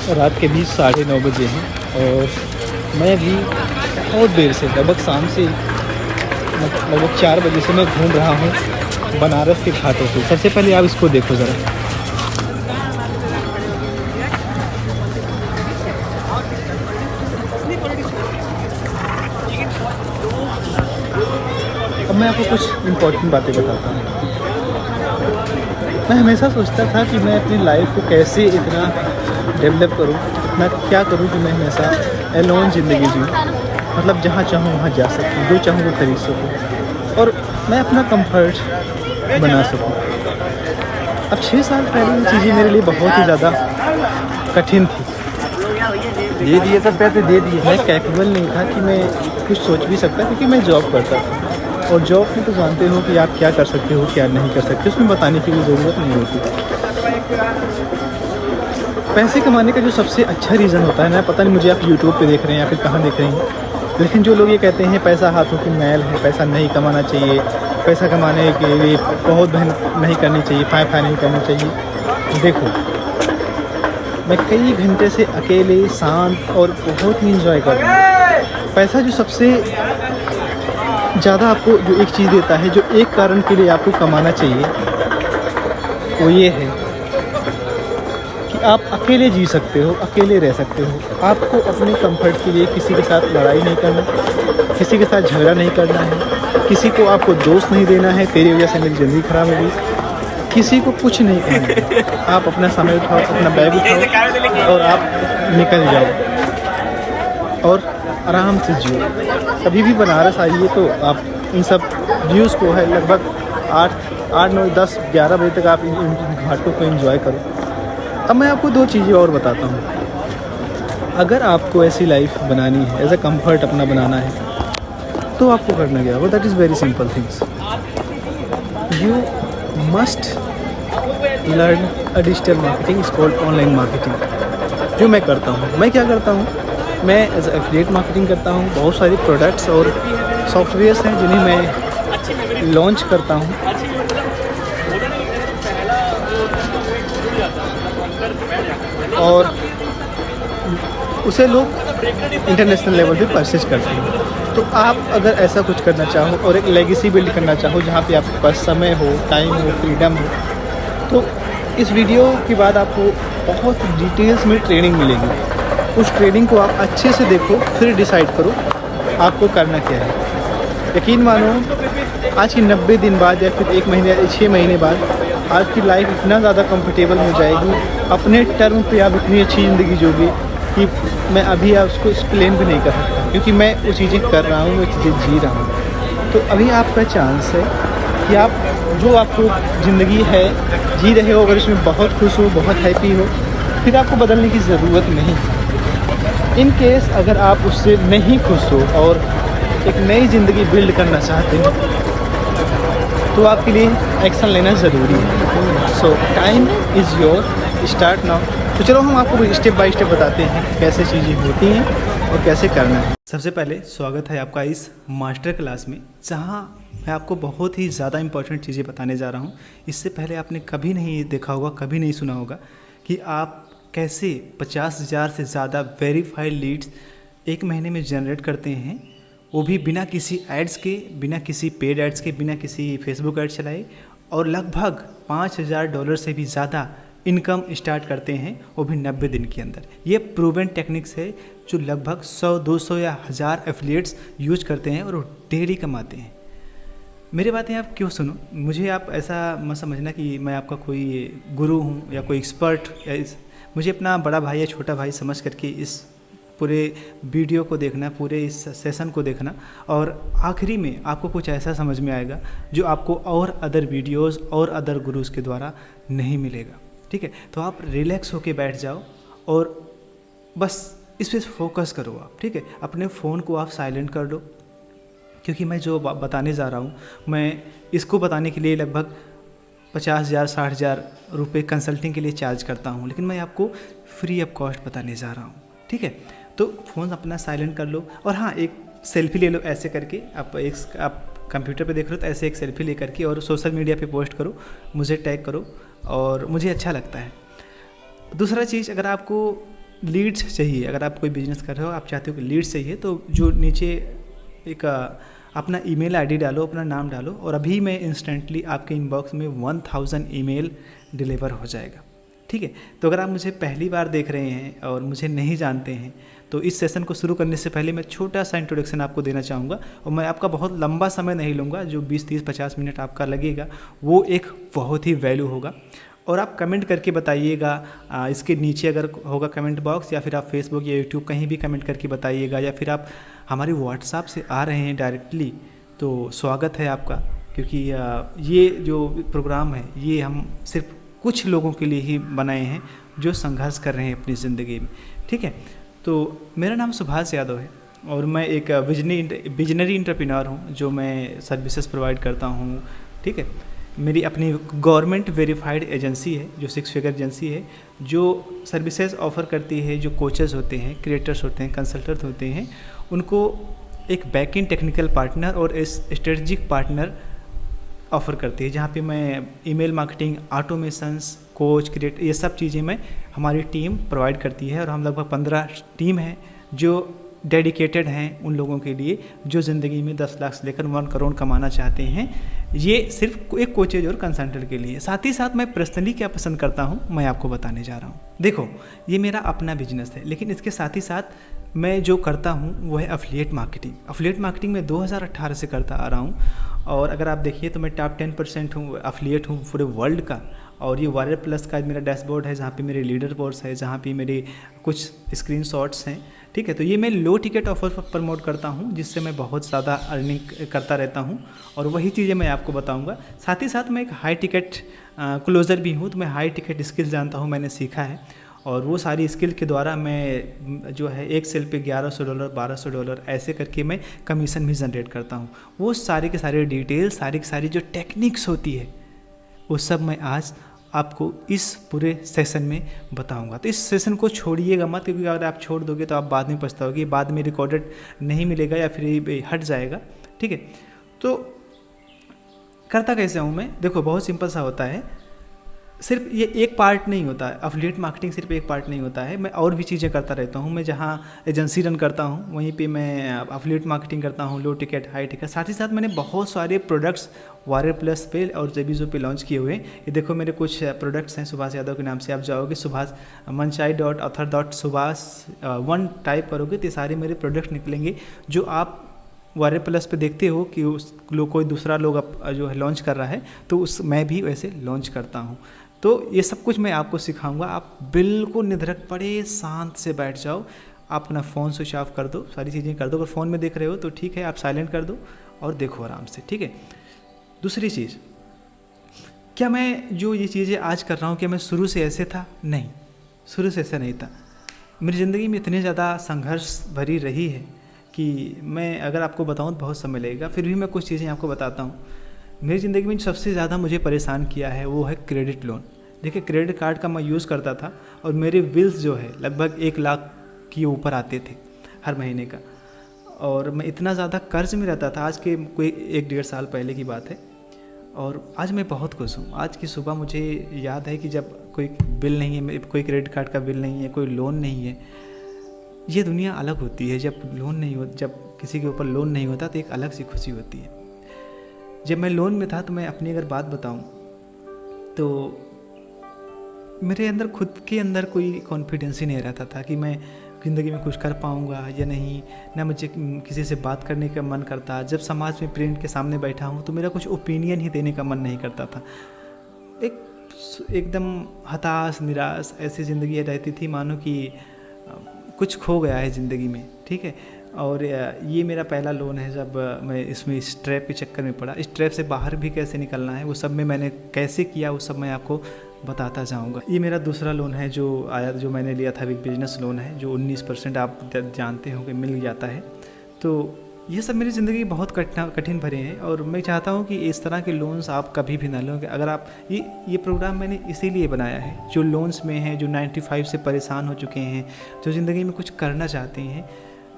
रात के बीच 9:30 बजे हैं और मैं अभी बहुत देर से लगभग शाम से लगभग 4 बजे से मैं घूम रहा हूँ बनारस के घाटों पे। सबसे पहले आप इसको देखो ज़रा। अब मैं आपको कुछ इम्पोर्टेंट बातें बताता हूँ। मैं हमेशा सोचता था कि मैं अपनी लाइफ को कैसे इतना डेवलप करूँ, मैं क्या करूँ कि मैं हमेशा एलोन ज़िंदगी जीऊँ, मतलब जहाँ चाहूँ वहाँ जा सकूँ, जो चाहूँ वो खरीद सकूँ और मैं अपना कंफर्ट बना सकूँ। अब 6 साल पहले ये चीज़ें मेरे लिए बहुत ही ज़्यादा कठिन थी। दे दिए सब पैसे दे दिए। मैं कैपेबल नहीं था कि मैं कुछ सोच भी सकता, क्योंकि मैं जॉब करता था और जॉब में तो जानते हो कि आप क्या कर सकते हो क्या नहीं कर सकते, उसमें बताने की भी ज़रूरत नहीं होती। पैसे कमाने का जो सबसे अच्छा रीज़न होता है ना, पता नहीं मुझे आप यूट्यूब पे देख रहे हैं या फिर कहाँ देख रहे हैं, लेकिन जो लोग ये कहते हैं पैसा हाथों की मैल है, पैसा नहीं कमाना चाहिए, पैसा कमाने के लिए बहुत मेहनत नहीं करनी चाहिए, फाय नहीं करनी चाहिए। देखो, मैं कई घंटे से अकेले शांत और बहुत ही इंजॉय कर रहा हूँ। पैसा जो सबसे ज़्यादा आपको जो एक चीज़ देता है, जो एक कारण के लिए आपको कमाना चाहिए, वो ये है कि आप अकेले जी सकते हो, अकेले रह सकते हो। आपको अपने कंफर्ट के लिए किसी के साथ लड़ाई नहीं करना, किसी के साथ झगड़ा नहीं करना है, किसी को आपको दोष नहीं देना है तेरी वजह से मेरी ज़िंदगी ख़राब होगी, किसी को कुछ नहीं कहना है। आप अपना समय उठाओ, अपना बैग उठाओ और आप निकल जाओ और आराम से जियो। कभी भी बनारस आइए तो आप इन सब व्यूज़ को है लगभग 8, 9, 10, 11 बजे तक आप इन घाटों को एंजॉय करो। अब मैं आपको 2 चीज़ें और बताता हूँ। अगर आपको ऐसी लाइफ बनानी है, एज अ कंफर्ट अपना बनाना है, तो आपको करना क्या होगा? That is very simple things. You must learn a digital marketing, is called online marketing. जो मैं करता हूँ, मैं क्या करता हूँ, मैं एज एफिलिएट मार्केटिंग करता हूँ। बहुत सारी प्रोडक्ट्स और सॉफ्टवेयर्स हैं जिन्हें मैं लॉन्च करता हूँ और उसे लोग इंटरनेशनल लेवल पे परचेज करते हैं। तो आप अगर ऐसा कुछ करना चाहो और एक लेगेसी बिल्ड करना चाहो जहाँ पे आपके पास समय हो, टाइम हो, फ्रीडम हो, तो इस वीडियो के बाद आपको बहुत डिटेल्स में ट्रेनिंग मिलेगी। उस ट्रेनिंग को आप अच्छे से देखो, फिर डिसाइड करो आपको करना क्या है। यकीन मानो, आज की 90 दिन बाद या फिर 1 महीने या 6 महीने बाद आपकी लाइफ इतना ज़्यादा कंफर्टेबल हो जाएगी, अपने टर्म पे आप इतनी अच्छी ज़िंदगी जीओगे कि मैं अभी आप उसको एक्सप्लेन भी नहीं कर सकता, क्योंकि मैं वो चीज़ें कर रहा हूँ, वो चीज़ें जी रहा हूँ। तो अभी आपका चांस है कि आप जो आपको ज़िंदगी है जी रहे हो, अगर उसमें बहुत खुश हो, बहुत हैप्पी हो, फिर आपको बदलने की ज़रूरत नहीं। इन केस अगर आप उससे नहीं खुश हो और एक नई ज़िंदगी बिल्ड करना चाहते हैं, तो आपके लिए एक्शन लेना ज़रूरी है। सो time is your, start now. तो चलो हम आपको स्टेप बाय स्टेप बताते हैं कैसे चीज़ें होती हैं और कैसे करना है। सबसे पहले स्वागत है आपका इस मास्टर क्लास में, जहाँ मैं आपको बहुत ही ज़्यादा इंपॉर्टेंट चीज़ें बताने जा रहा हूँ। इससे पहले आपने कभी नहीं देखा होगा, कभी नहीं सुना होगा कि आप कैसे 50,000 से ज़्यादा वेरीफाइड लीड्स 1 महीने में जनरेट करते हैं, वो भी बिना किसी एड्स के, बिना किसी पेड एड्स के, बिना किसी फेसबुक एड चलाए, और लगभग $5,000 से भी ज़्यादा इनकम स्टार्ट करते हैं, वो भी 90 दिन के अंदर। ये प्रूवन टेक्निक्स है जो लगभग 100, 200 या 1000 एफिलिएट्स यूज करते हैं और वो डेली कमाते हैं। मेरी बातें आप क्यों सुनो, मुझे आप ऐसा मत समझना कि मैं आपका कोई गुरु हूँ या कोई एक्सपर्ट, या मुझे अपना बड़ा भाई या छोटा भाई समझ करके इस पूरे वीडियो को देखना, पूरे इस सेशन को देखना, और आखिरी में आपको कुछ ऐसा समझ में आएगा जो आपको और अदर वीडियोस और अदर गुरुज के द्वारा नहीं मिलेगा। ठीक है, तो आप रिलैक्स होके बैठ जाओ और बस इस पर फोकस करो आप। ठीक है, अपने फ़ोन को आप साइलेंट कर दो, क्योंकि मैं जो बताने जा रहा हूँ, मैं इसको बताने के लिए लगभग 50,000 60,000 रुपये कंसल्टिंग के लिए चार्ज करता हूँ, लेकिन मैं आपको फ्री ऑफ कॉस्ट बताने जा रहा हूँ। ठीक है, तो फ़ोन अपना साइलेंट कर लो और हाँ, एक सेल्फी ले लो ऐसे करके। आप कंप्यूटर पे देख रहे हो तो ऐसे एक सेल्फी ले करके और सोशल मीडिया पे पोस्ट करो, मुझे टैग करो, और मुझे अच्छा लगता है। दूसरा चीज़, अगर आपको लीड्स चाहिए, अगर आप कोई बिजनेस कर रहे हो, आप चाहते हो कि लीड्स चाहिए, तो जो नीचे एक अपना ईमेल आईडी डालो, अपना नाम डालो, और अभी मैं इंस्टेंटली आपके इनबॉक्स में 1000 ईमेल डिलीवर हो जाएगा। ठीक है, तो अगर आप मुझे पहली बार देख रहे हैं और मुझे नहीं जानते हैं, तो इस सेशन को शुरू करने से पहले मैं छोटा सा इंट्रोडक्शन आपको देना चाहूँगा, और मैं आपका बहुत लंबा समय नहीं लूँगा, जो 20, 30, 50 मिनट आपका लगेगा वो एक बहुत ही वैल्यू होगा। और आप कमेंट करके बताइएगा, इसके नीचे अगर होगा कमेंट बॉक्स, या फिर आप फेसबुक या यूट्यूब कहीं भी कमेंट करके बताइएगा, या फिर आप हमारे व्हाट्सएप से आ रहे हैं डायरेक्टली, तो स्वागत है आपका, क्योंकि ये जो प्रोग्राम है ये हम सिर्फ कुछ लोगों के लिए ही बनाए हैं जो संघर्ष कर रहे हैं अपनी ज़िंदगी में। ठीक है, तो मेरा नाम सुभाष यादव है और मैं एक विजनरी इंटरप्रेन्योर हूँ, जो मैं सर्विसेज प्रोवाइड करता हूँ। ठीक है, मेरी अपनी गवर्नमेंट वेरीफाइड एजेंसी है, जो 6 फिगर एजेंसी है, जो सर्विसेज ऑफ़र करती है, जो कोचेस होते हैं, क्रिएटर्स होते हैं, कंसल्टेंट होते हैं, उनको एक बैक एंड टेक्निकल पार्टनर और स्ट्रेटजिक पार्टनर ऑफ़र करती है, जहाँ पे मैं email marketing, automations, coach, create, ये सब चीज़ें मैं हमारी टीम प्रोवाइड करती है। और हम लगभग 15 टीम हैं जो डेडिकेटेड हैं उन लोगों के लिए जो ज़िंदगी में 10 लाख से लेकर 1 करोड़ कमाना चाहते हैं। ये सिर्फ एक कोचेज और कंसल्टेंट के लिए। साथ ही साथ मैं पर्सनली क्या पसंद करता हूँ मैं आपको बताने जा रहा हूँ। देखो, ये मेरा अपना बिजनेस है, लेकिन इसके साथ ही साथ मैं जो करता हूँ वो है एफिलिएट मार्केटिंग। एफिलिएट मार्केटिंग मैं 2018 से करता आ रहा हूँ, और अगर आप देखिए तो मैं टॉप 10% हूँ, एफिलिएट हूँ पूरे वर्ल्ड का। और ये वायरल प्लस का मेरा डैशबोर्ड है, जहाँ पे मेरे लीडर बोर्ड्स है, जहाँ पे मेरे कुछ स्क्रीनशॉट्स हैं। ठीक है, तो ये मैं लो टिकट ऑफर पर प्रमोट करता हूँ, जिससे मैं बहुत ज़्यादा अर्निंग करता रहता हूँ, और वही चीज़ें मैं आपको बताऊँगा। साथ ही साथ मैं एक हाई टिकट क्लोज़र भी हूँ, तो मैं हाई टिकट स्किल्स जानता हूँ, मैंने सीखा है, और वो सारी स्किल के द्वारा मैं जो है एक सेल पे $1100, $1200 ऐसे करके मैं कमीशन भी जनरेट करता हूँ। वो सारे के सारे डिटेल, सारी की सारी जो टेक्निक्स होती है, वो सब मैं आज आपको इस पूरे सेशन में बताऊंगा। तो इस सेशन को छोड़िएगा मत, क्योंकि अगर आप छोड़ दोगे तो आप बाद में पछताओगे, बाद में रिकॉर्डेड नहीं मिलेगा या फिर हट जाएगा। ठीक है, तो करता कैसे हूँ मैं? देखो, बहुत सिंपल सा होता है। सिर्फ ये एक पार्ट नहीं होता है, एफिलिएट मार्केटिंग सिर्फ एक पार्ट नहीं होता है, मैं और भी चीज़ें करता रहता हूँ। मैं जहाँ एजेंसी रन करता हूँ वहीं पे मैं एफिलिएट मार्केटिंग करता हूँ, लो टिकट, हाई टिकट। साथ ही साथ मैंने बहुत सारे प्रोडक्ट्स वायरल प्लस पे और जेबीजो पे लॉन्च किए हुए हैं। ये देखो मेरे कुछ प्रोडक्ट्स हैं सुभाष यादव के नाम से। आप जाओगे सुभाष manchai.author.subhas1 टाइप करोगे तो सारे मेरे प्रोडक्ट्स निकलेंगे, जो आप वायरल प्लस पे देखते हो कि कोई दूसरा लोग जो है लॉन्च कर रहा है, तो मैं भी वैसे लॉन्च करता हूँ। तो ये सब कुछ मैं आपको सिखाऊंगा। आप बिल्कुल निधड़क पड़े शांत से बैठ जाओ, आप अपना फ़ोन स्विच ऑफ कर दो, सारी चीज़ें कर दो। अगर फ़ोन में देख रहे हो तो ठीक है, आप साइलेंट कर दो और देखो आराम से। ठीक है, दूसरी चीज़, क्या मैं जो ये चीज़ें आज कर रहा हूँ क्या मैं शुरू से ऐसे था? नहीं, शुरू से ऐसा नहीं था। मेरी ज़िंदगी में इतनी ज़्यादा संघर्ष भरी रही है कि मैं अगर आपको बताऊँ तो बहुत समय लगेगा, फिर भी मैं कुछ चीज़ें आपको बताता हूँ। मेरी ज़िंदगी में सबसे ज़्यादा मुझे परेशान किया है वो है क्रेडिट लोन। देखिए, क्रेडिट कार्ड का मैं यूज़ करता था और मेरे बिल्स जो है लगभग 1 लाख के ऊपर आते थे हर महीने का, और मैं इतना ज़्यादा कर्ज में रहता था। आज के कोई 1-1.5 साल पहले की बात है, और आज मैं बहुत खुश हूँ। आज की सुबह मुझे याद है कि जब कोई बिल नहीं है, कोई क्रेडिट कार्ड का बिल नहीं है, कोई लोन नहीं है, ये दुनिया अलग होती है। जब लोन नहीं हो, जब किसी के ऊपर लोन नहीं होता तो एक अलग सी खुशी होती है। जब मैं लोन में था तो मैं अपनी अगर बात बताऊं तो मेरे अंदर खुद के अंदर कोई कॉन्फिडेंस ही नहीं रहता था कि मैं ज़िंदगी में कुछ कर पाऊंगा या नहीं, ना मुझे किसी से बात करने का मन करता। जब समाज में प्रिंट के सामने बैठा हूं तो मेरा कुछ ओपिनियन ही देने का मन नहीं करता था। एकदम हताश, निराश ऐसी ज़िंदगी रहती थी, मानो कि कुछ खो गया है ज़िंदगी में। ठीक है, और ये मेरा पहला लोन है। जब मैं इसमें इस ट्रैप के चक्कर में पड़ा, इस ट्रैप से बाहर भी कैसे निकलना है वो सब में मैंने कैसे किया वो सब मैं आपको बताता जाऊंगा। ये मेरा दूसरा लोन है जो आया, जो मैंने लिया था, एक बिजनेस लोन है जो 19% आप जानते हो कि मिल जाता है। तो ये सब मेरी ज़िंदगी बहुत कठिन भरे हैं, और मैं चाहता हूँ कि इस तरह के लोन्स आप कभी भी ना लो। अगर आप ये प्रोग्राम मैंने इसीलिए बनाया है, जो लोन्स में हैं, जो 95 से परेशान हो चुके हैं, जो ज़िंदगी में कुछ करना चाहते हैं,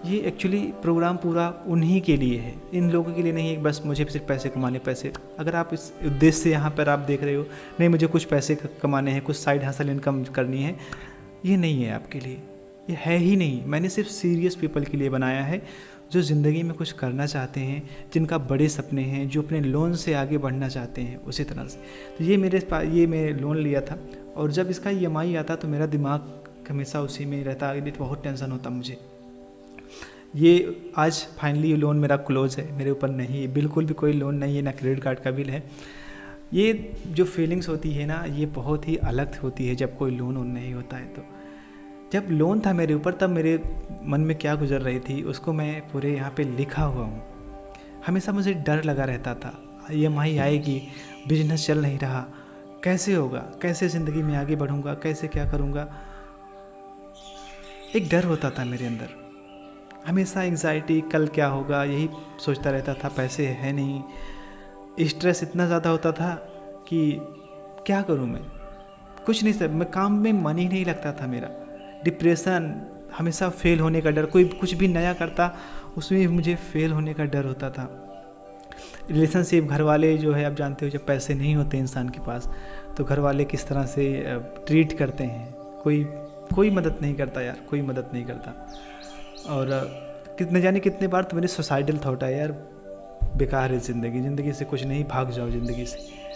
ये एक्चुअली प्रोग्राम पूरा उन्हीं के लिए है, इन लोगों के लिए नहीं है बस मुझे सिर्फ पैसे कमाने। पैसे अगर आप इस उद्देश्य से यहाँ पर आप देख रहे हो, नहीं मुझे कुछ पैसे कमाने हैं, कुछ साइड हसल इनकम करनी है, ये नहीं है आपके लिए। ये है ही नहीं। मैंने सिर्फ सीरियस पीपल के लिए बनाया है, जो ज़िंदगी में कुछ करना चाहते हैं, जिनका बड़े सपने हैं, जो अपने लोन से आगे बढ़ना चाहते हैं उसी तरह से। तो ये मैं लोन लिया था, और जब इसका EMI आता तो मेरा दिमाग हमेशा उसी में रहता, बहुत टेंशन होता मुझे। ये आज फाइनली ये लोन मेरा क्लोज है, मेरे ऊपर नहीं है, बिल्कुल भी कोई लोन नहीं है, ना क्रेडिट कार्ड का बिल है। ये जो फीलिंग्स होती है ना, ये बहुत ही अलग होती है जब कोई लोन नहीं होता है। तो जब लोन था मेरे ऊपर, तब मेरे मन में क्या गुजर रही थी उसको मैं पूरे यहाँ पे लिखा हुआ हूँ। हमेशा मुझे डर लगा रहता था, EMI आएगी, बिजनेस चल नहीं रहा, कैसे होगा, कैसे ज़िंदगी में आगे बढ़ूँगा, कैसे क्या करूँगा। एक डर होता था मेरे अंदर, हमेशा एंग्जाइटी, कल क्या होगा, यही सोचता रहता था। पैसे है नहीं, स्ट्रेस इतना ज़्यादा होता था कि क्या करूं मैं, कुछ नहीं सर, मैं काम में मन ही नहीं लगता था मेरा। डिप्रेशन, हमेशा फेल होने का डर, कोई कुछ भी नया करता उसमें मुझे फेल होने का डर होता था। रिलेशनशिप, घर वाले जो है, आप जानते हो जब पैसे नहीं होते इंसान के पास तो घर वाले किस तरह से ट्रीट करते हैं, कोई मदद नहीं करता यार, कोई मदद नहीं करता। और कितने जाने कितने बार तो मेरे सुसाइडल थॉट आया, यार बेकार है ज़िंदगी से कुछ नहीं, भाग जाओ ज़िंदगी से।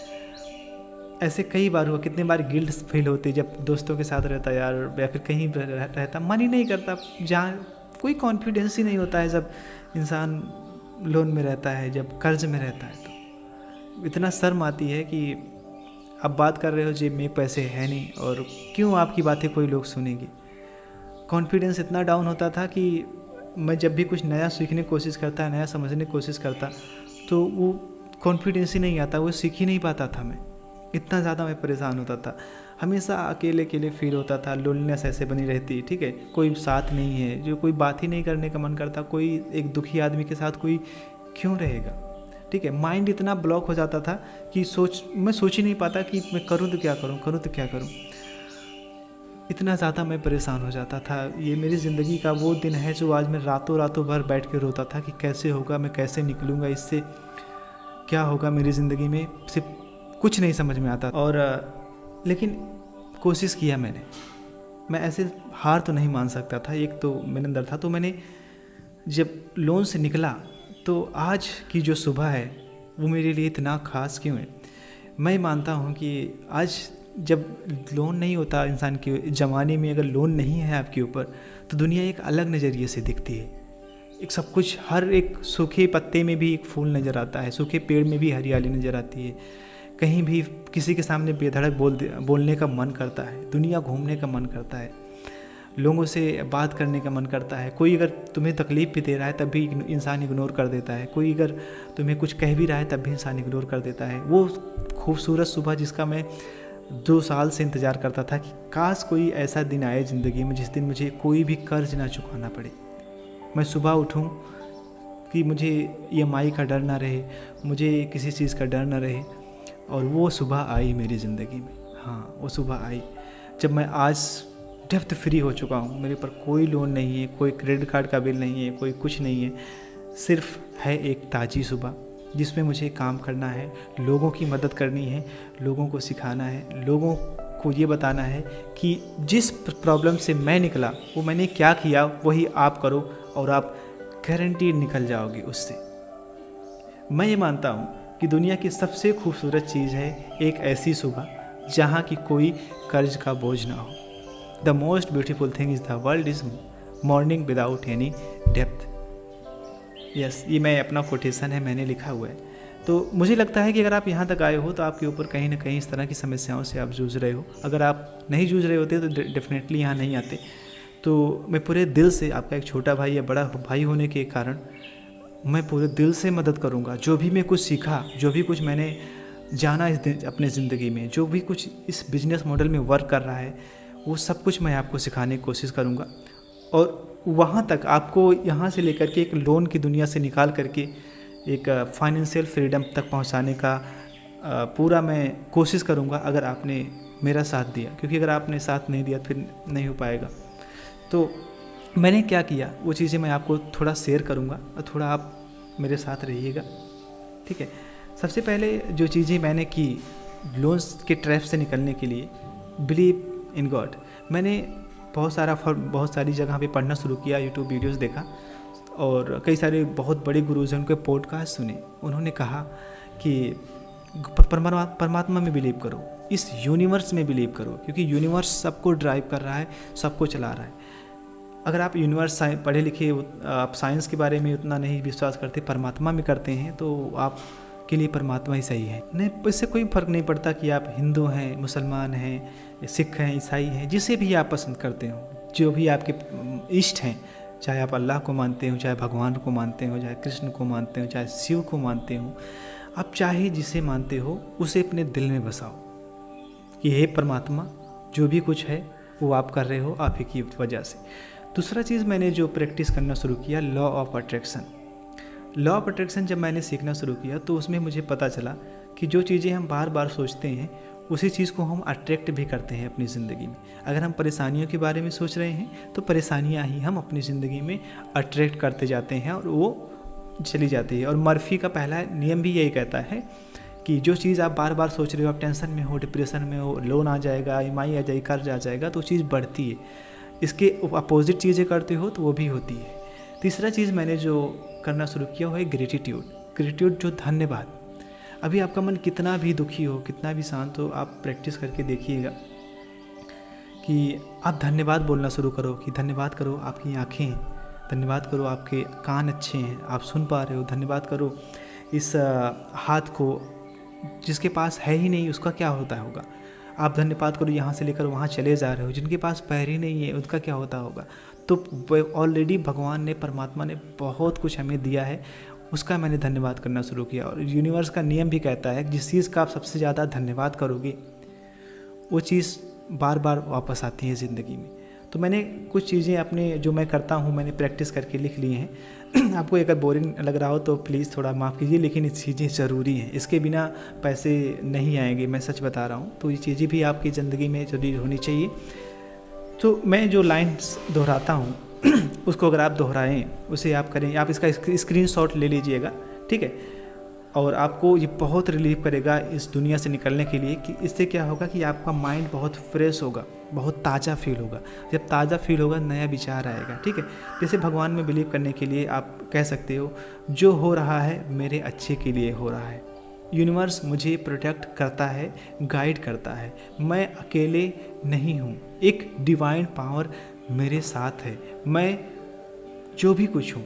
ऐसे कई बार हुआ, कितने बार गिल्ट फील होती जब दोस्तों के साथ रहता यार, या फिर कहीं रहता, मन ही नहीं करता, जहाँ कोई कॉन्फिडेंस ही नहीं होता है जब इंसान लोन में रहता है, जब कर्ज में रहता है। तो इतना शर्म आती है कि आप बात कर रहे हो, जेब में पैसे है नहीं, और क्यों आपकी बातें कोई लोग सुनेंगे। कॉन्फिडेंस इतना डाउन होता था कि मैं जब भी कुछ नया सीखने की कोशिश करता, नया समझने की कोशिश करता, तो वो कॉन्फिडेंस ही नहीं आता, वो सीख ही नहीं पाता था मैं। इतना ज़्यादा मैं परेशान होता था, हमेशा अकेले फील होता था, लोनलीनेस ऐसे बनी रहती, ठीक है, कोई साथ नहीं है, जो कोई बात ही नहीं करने का मन करता, कोई एक दुखी आदमी के साथ कोई क्यों रहेगा, ठीक है। माइंड इतना ब्लॉक हो जाता था कि मैं सोच ही नहीं पाता कि मैं करूँ तो क्या करूँ। इतना ज़्यादा मैं परेशान हो जाता था। ये मेरी ज़िंदगी का वो दिन है जो आज मैं रातों भर बैठ के रोता था कि कैसे होगा, मैं कैसे निकलूँगा इससे, क्या होगा मेरी ज़िंदगी में, सिर्फ कुछ नहीं समझ में आता। और लेकिन कोशिश किया मैंने, मैं ऐसे हार तो नहीं मान सकता था, एक तो मेरे अंदर था। तो मैंने जब लोन से निकला तो आज की जो सुबह है वो मेरे लिए इतना ख़ास क्यों है। मैं मानता हूँ कि आज जब लोन नहीं होता इंसान के ज़माने में, अगर लोन नहीं है आपके ऊपर, तो दुनिया एक अलग नज़रिए से दिखती है। एक सब कुछ, हर एक सूखे पत्ते में भी एक फूल नज़र आता है, सूखे पेड़ में भी हरियाली नज़र आती है, कहीं भी किसी के सामने बेधड़क बोलने का मन करता है, दुनिया घूमने का मन करता है, लोगों से बात करने का मन करता है। कोई अगर तुम्हें तकलीफ़ भी दे रहा है तब भी इंसान इग्नोर कर देता है, कोई अगर तुम्हें कुछ कह भी रहा है तब भी इंसान इग्नोर कर देता है। वो खूबसूरत सुबह जिसका मैं 2 साल से इंतज़ार करता था कि काश कोई ऐसा दिन आए ज़िंदगी में जिस दिन मुझे कोई भी कर्ज ना चुकाना पड़े। मैं सुबह उठूं कि मुझे EMI का डर ना रहे, मुझे किसी चीज़ का डर ना रहे। और वो सुबह आई मेरी ज़िंदगी में। हाँ, वो सुबह आई जब मैं आज डेप्थ फ्री हो चुका हूँ। मेरे ऊपर कोई लोन नहीं है, कोई क्रेडिट कार्ड का बिल नहीं है, कोई कुछ नहीं है। सिर्फ है एक ताज़ी सुबह जिसमें मुझे काम करना है, लोगों की मदद करनी है, लोगों को सिखाना है, लोगों को ये बताना है कि जिस प्रॉब्लम से मैं निकला वो मैंने क्या किया वही आप करो और आप गारंटीड निकल जाओगे उससे। मैं ये मानता हूँ कि दुनिया की सबसे खूबसूरत चीज़ है एक ऐसी सुबह जहाँ की कोई कर्ज का बोझ ना हो। The most beautiful thing is the world is morning without any depth. Yes, ये मैं अपना कोटेशन है, मैंने लिखा हुआ है। तो मुझे लगता है कि अगर आप यहाँ तक आए हो तो आपके ऊपर कहीं ना कहीं इस तरह की समस्याओं से आप जूझ रहे हो। अगर आप नहीं जूझ रहे होते तो डेफिनेटली यहाँ नहीं आते। तो मैं पूरे दिल से, आपका एक छोटा भाई या बड़ा भाई होने के कारण मैं पूरे दिल से मदद करूँगा। जो भी मैं कुछ सीखा, जो भी कुछ मैंने जाना अपने ज़िंदगी में, जो भी कुछ इस बिजनेस मॉडल में वर्क कर रहा है, वो सब कुछ मैं आपको सिखाने की कोशिश करूँगा। और वहाँ तक आपको यहाँ से लेकर के एक लोन की दुनिया से निकाल करके एक फाइनेंशियल फ्रीडम तक पहुँचाने का पूरा मैं कोशिश करूँगा अगर आपने मेरा साथ दिया। क्योंकि अगर आपने साथ नहीं दिया फिर नहीं हो पाएगा। तो मैंने क्या किया वो चीज़ें मैं आपको थोड़ा शेयर करूँगा और थोड़ा आप मेरे साथ रहिएगा, ठीक है। सबसे पहले जो चीज़ें मैंने की लोन्स के ट्रैप से निकलने के लिए, बिलीव इन गॉड। मैंने बहुत सारी जगह पे पढ़ना शुरू किया, यूट्यूब वीडियोस देखा और कई सारे बहुत बड़े गुरुज हैं उनके पॉडकास्ट सुने। उन्होंने कहा कि परमात्मा में बिलीव करो, इस यूनिवर्स में बिलीव करो, क्योंकि यूनिवर्स सबको ड्राइव कर रहा है, सबको चला रहा है। अगर आप यूनिवर्स पढ़े लिखे, आप साइंस के बारे में उतना नहीं विश्वास करते, परमात्मा में करते हैं, तो आपके लिए परमात्मा ही सही है। नहीं, इससे कोई फ़र्क नहीं पड़ता कि आप हिंदू हैं, मुसलमान हैं, सिख हैं, ईसाई हैं, जिसे भी आप पसंद करते हो, जो भी आपके इष्ट हैं, चाहे आप अल्लाह को मानते हो, चाहे भगवान को मानते हो, चाहे कृष्ण को मानते हो, चाहे शिव को मानते हो, आप चाहे जिसे मानते हो उसे अपने दिल में बसाओ कि हे परमात्मा, जो भी कुछ है वो आप कर रहे हो आप ही की वजह से। दूसरा चीज़ मैंने जो प्रैक्टिस करना शुरू किया, law of attraction. Law of attraction जब मैंने सीखना शुरू किया तो उसमें मुझे पता चला कि जो चीज़ें हम बार बार सोचते हैं उसी चीज़ को हम अट्रैक्ट भी करते हैं अपनी ज़िंदगी में। अगर हम परेशानियों के बारे में सोच रहे हैं तो परेशानियां ही हम अपनी ज़िंदगी में अट्रैक्ट करते जाते हैं और वो चली जाती है। और मर्फी का पहला नियम भी यही कहता है कि जो चीज़ आप बार बार सोच रहे हो, आप टेंशन में हो, डिप्रेशन में हो, लोन आ जाएगा, EMI आ जाएगी, कर्ज आ जाएगा, तो चीज़ बढ़ती है। इसके अपोजिट चीज़ें करते हो तो वो भी होती है। तीसरा चीज़ मैंने जो करना शुरू किया वो है ग्रेटिट्यूड, जो धन्यवाद। अभी आपका मन कितना भी दुखी हो, कितना भी शांत हो, आप प्रैक्टिस करके देखिएगा कि आप धन्यवाद बोलना शुरू करो कि धन्यवाद करो आपकी आँखें हैं, धन्यवाद करो आपके कान अच्छे हैं, आप सुन पा रहे हो, धन्यवाद करो इस हाथ को जिसके पास है ही नहीं उसका क्या होता होगा, आप धन्यवाद करो यहाँ से लेकर वहाँ चले जा रहे हो, जिनके पास पैर ही नहीं है उसका क्या होता होगा। तो ऑलरेडी भगवान ने, परमात्मा ने बहुत कुछ हमें दिया है, उसका मैंने धन्यवाद करना शुरू किया। और यूनिवर्स का नियम भी कहता है कि जिस चीज़ का आप सबसे ज़्यादा धन्यवाद करोगे वो चीज़ बार बार वापस आती है ज़िंदगी में। तो मैंने कुछ चीज़ें अपने जो मैं करता हूँ मैंने प्रैक्टिस करके लिख लिए हैं। आपको अगर बोरिंग लग रहा हो तो प्लीज़ थोड़ा माफ़ कीजिए, लेकिन ये चीज़ें ज़रूरी हैं, इसके बिना पैसे नहीं आएंगे, मैं सच बता रहा हूँ। तो ये चीज़ें भी आपकी ज़िंदगी में ज़रूरी होनी चाहिए। तो मैं जो लाइन्स दोहराता हूँ उसको अगर आप दोहराएं, उसे आप करें, आप इसका स्क्रीनशॉट ले लीजिएगा, ठीक है। और आपको ये बहुत रिलीव करेगा इस दुनिया से निकलने के लिए कि इससे क्या होगा कि आपका माइंड बहुत फ्रेश होगा, बहुत ताज़ा फील होगा। जब ताज़ा फील होगा नया विचार आएगा, ठीक है। जैसे भगवान में बिलीव करने के लिए आप कह सकते हो, जो हो रहा है मेरे अच्छे के लिए हो रहा है, यूनिवर्स मुझे प्रोटेक्ट करता है, गाइड करता है, मैं अकेले नहीं हूँ, एक डिवाइन पावर मेरे साथ है, मैं जो भी कुछ हूँ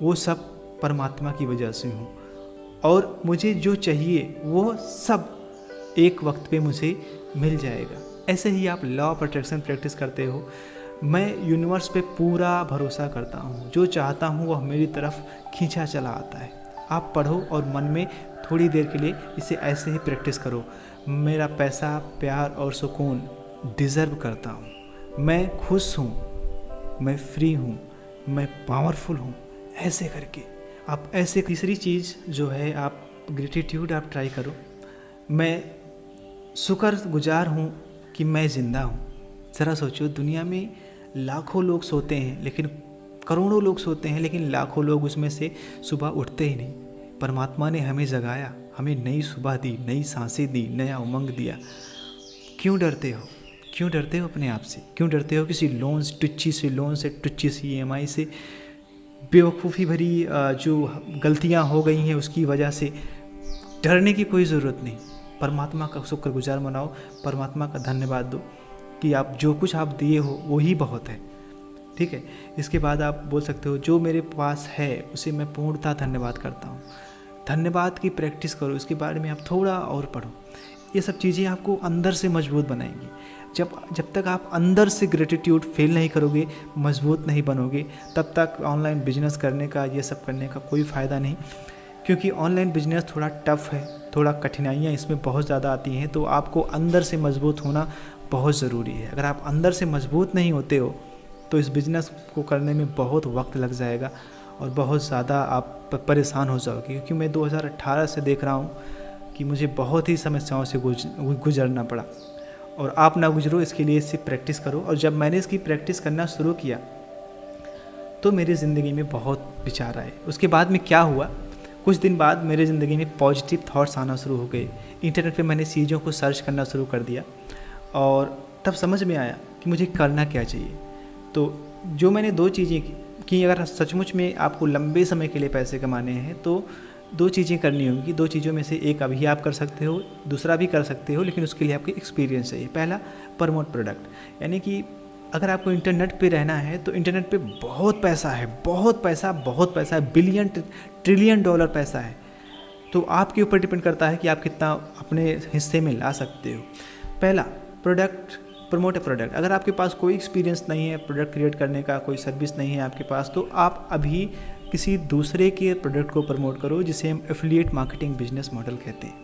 वो सब परमात्मा की वजह से हूँ और मुझे जो चाहिए वो सब एक वक्त पे मुझे मिल जाएगा। ऐसे ही आप लॉ ऑफ अट्रैक्शन प्रैक्टिस करते हो। मैं यूनिवर्स पे पूरा भरोसा करता हूँ, जो चाहता हूँ वह मेरी तरफ खींचा चला आता है। आप पढ़ो और मन में थोड़ी देर के लिए इसे ऐसे ही प्रैक्टिस करो, मेरा पैसा, प्यार और सुकून डिज़र्व करता हूँ, मैं खुश हूँ, मैं फ्री हूँ, मैं पावरफुल हूँ। ऐसे करके आप ऐसे। तीसरी चीज़ जो है आप ग्रेटिट्यूड आप ट्राई करो। मैं शुक्रगुजार हूँ कि मैं ज़िंदा हूँ। ज़रा सोचो, दुनिया में लाखों लोग सोते हैं, लेकिन करोड़ों लोग सोते हैं, लेकिन लाखों लोग उसमें से सुबह उठते ही नहीं। परमात्मा ने हमें जगाया, हमें नई सुबह दी, नई सांसें दी, नया उमंग दिया। क्यों डरते हो? क्यों डरते हो अपने आप से? क्यों डरते हो किसी लोन से, टुच्ची से लोन से, टुच्ची सी EMI से, बेवकूफ़ी भरी जो गलतियां हो गई हैं उसकी वजह से? डरने की कोई ज़रूरत नहीं। परमात्मा का शुक्रगुजार मनाओ, परमात्मा का धन्यवाद दो कि आप जो कुछ आप दिए हो वही बहुत है, ठीक है। इसके बाद आप बोल सकते हो, जो मेरे पास है उसे मैं पूर्णतः धन्यवाद करता हूँ। धन्यवाद की प्रैक्टिस करो, इसके बारे में आप थोड़ा और पढ़ो। ये सब चीज़ें आपको अंदर से मजबूत बनाएंगी। जब तक आप अंदर से ग्रेटिट्यूड फील नहीं करोगे, मजबूत नहीं बनोगे, तब तक ऑनलाइन बिजनेस करने का, ये सब करने का कोई फ़ायदा नहीं। क्योंकि ऑनलाइन बिजनेस थोड़ा टफ है, थोड़ा कठिनाइयाँ इसमें बहुत ज़्यादा आती हैं। तो आपको अंदर से मजबूत होना बहुत ज़रूरी है। अगर आप अंदर से मजबूत नहीं होते हो तो इस बिज़नेस को करने में बहुत वक्त लग जाएगा और बहुत ज़्यादा आप परेशान हो जाओगे। क्योंकि मैं 2018 से देख रहा हूँ कि मुझे बहुत ही समस्याओं से गुजरना पड़ा। और आप ना गुजरो, इसके लिए इससे प्रैक्टिस करो। और जब मैंने इसकी प्रैक्टिस करना शुरू किया तो मेरी ज़िंदगी में बहुत विचार आए। उसके बाद में क्या हुआ, कुछ दिन बाद मेरे ज़िंदगी में पॉजिटिव थॉट्स आना शुरू हो गए। इंटरनेट पे मैंने चीज़ों को सर्च करना शुरू कर दिया और तब समझ में आया कि मुझे करना क्या चाहिए। तो जो मैंने 2 चीज़ें की, अगर सचमुच में आपको लंबे समय के लिए पैसे कमाने हैं तो 2 चीज़ें करनी होंगी। 2 चीज़ों में से एक अभी आप कर सकते हो, दूसरा भी कर सकते हो, लेकिन उसके लिए आपकी एक्सपीरियंस चाहिए। पहला, प्रमोट प्रोडक्ट, यानी कि अगर आपको इंटरनेट पे रहना है तो इंटरनेट पे बहुत पैसा है, बहुत पैसा है, बिलियन ट्रिलियन डॉलर पैसा है। तो आपके ऊपर डिपेंड करता है कि आप कितना अपने हिस्से में ला सकते हो। पहला, प्रोडक्ट, प्रमोट ए प्रोडक्ट। अगर आपके पास कोई एक्सपीरियंस नहीं है प्रोडक्ट क्रिएट करने का, कोई सर्विस नहीं है आपके पास, तो आप अभी किसी दूसरे के प्रोडक्ट को प्रमोट करो, जिसे हम एफिलिएट मार्केटिंग बिजनेस मॉडल कहते हैं।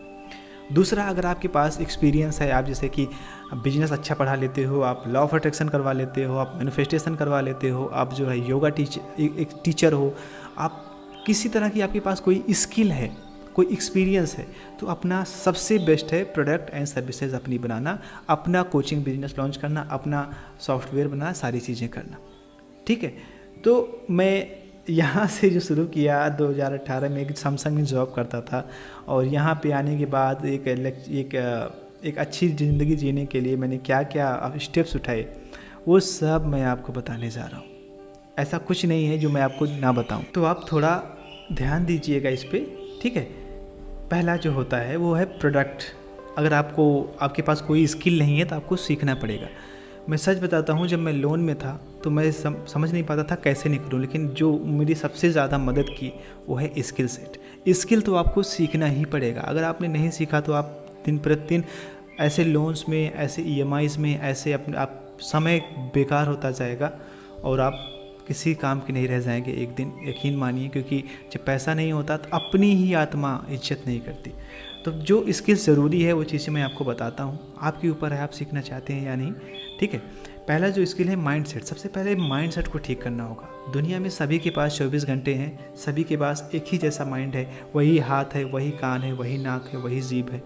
दूसरा, अगर आपके पास एक्सपीरियंस है, आप जैसे कि बिजनेस अच्छा पढ़ा लेते हो, आप लॉ ऑफ अट्रैक्शन करवा लेते हो, आप मैनिफेस्टेशन करवा लेते हो, आप जो है योगा एक टीचर हो, आप किसी तरह की आपके पास कोई स्किल है, कोई एक्सपीरियंस है, तो अपना सबसे बेस्ट है प्रोडक्ट एंड सर्विसेज अपनी बनाना, अपना कोचिंग बिजनेस लॉन्च करना, अपना सॉफ्टवेयर बनाना, सारी चीज़ें करना। ठीक है, तो मैं यहाँ से जो शुरू किया 2018 में, एक सैमसंग में जॉब करता था, और यहाँ पे आने के बाद एक अच्छी ज़िंदगी जीने के लिए मैंने क्या क्या स्टेप्स उठाए, वो सब मैं आपको बताने जा रहा हूँ। ऐसा कुछ नहीं है जो मैं आपको ना बताऊँ, तो आप थोड़ा ध्यान दीजिएगा इस पर। ठीक है, पहला जो होता है वो है प्रोडक्ट। अगर आपके पास कोई स्किल नहीं है तो आपको सीखना पड़ेगा। मैं सच बताता हूँ, जब मैं लोन में था तो मैं समझ नहीं पाता था कैसे निकलूँ, लेकिन जो मेरी सबसे ज़्यादा मदद की वो है स्किल सेट। स्किल तो आपको सीखना ही पड़ेगा। अगर आपने नहीं सीखा तो आप दिन प्रतिदिन ऐसे लोन्स में, ऐसे EMIs में, ऐसे आप समय बेकार होता जाएगा और आप किसी काम के नहीं रह जाएंगे एक दिन, यकीन मानिए। क्योंकि जब पैसा नहीं होता तो अपनी ही आत्मा इज्जत नहीं करती। तो जो स्किल्स ज़रूरी है वो चीज़ें मैं आपको बताता हूँ, आपके ऊपर है आप सीखना चाहते हैं या नहीं। ठीक है, पहला जो स्किल है माइंडसेट। सबसे पहले माइंडसेट को ठीक करना होगा। दुनिया में सभी के पास 24 घंटे हैं, सभी के पास एक ही जैसा माइंड है, वही हाथ है, वही कान है, वही नाक है, वही जीभ है,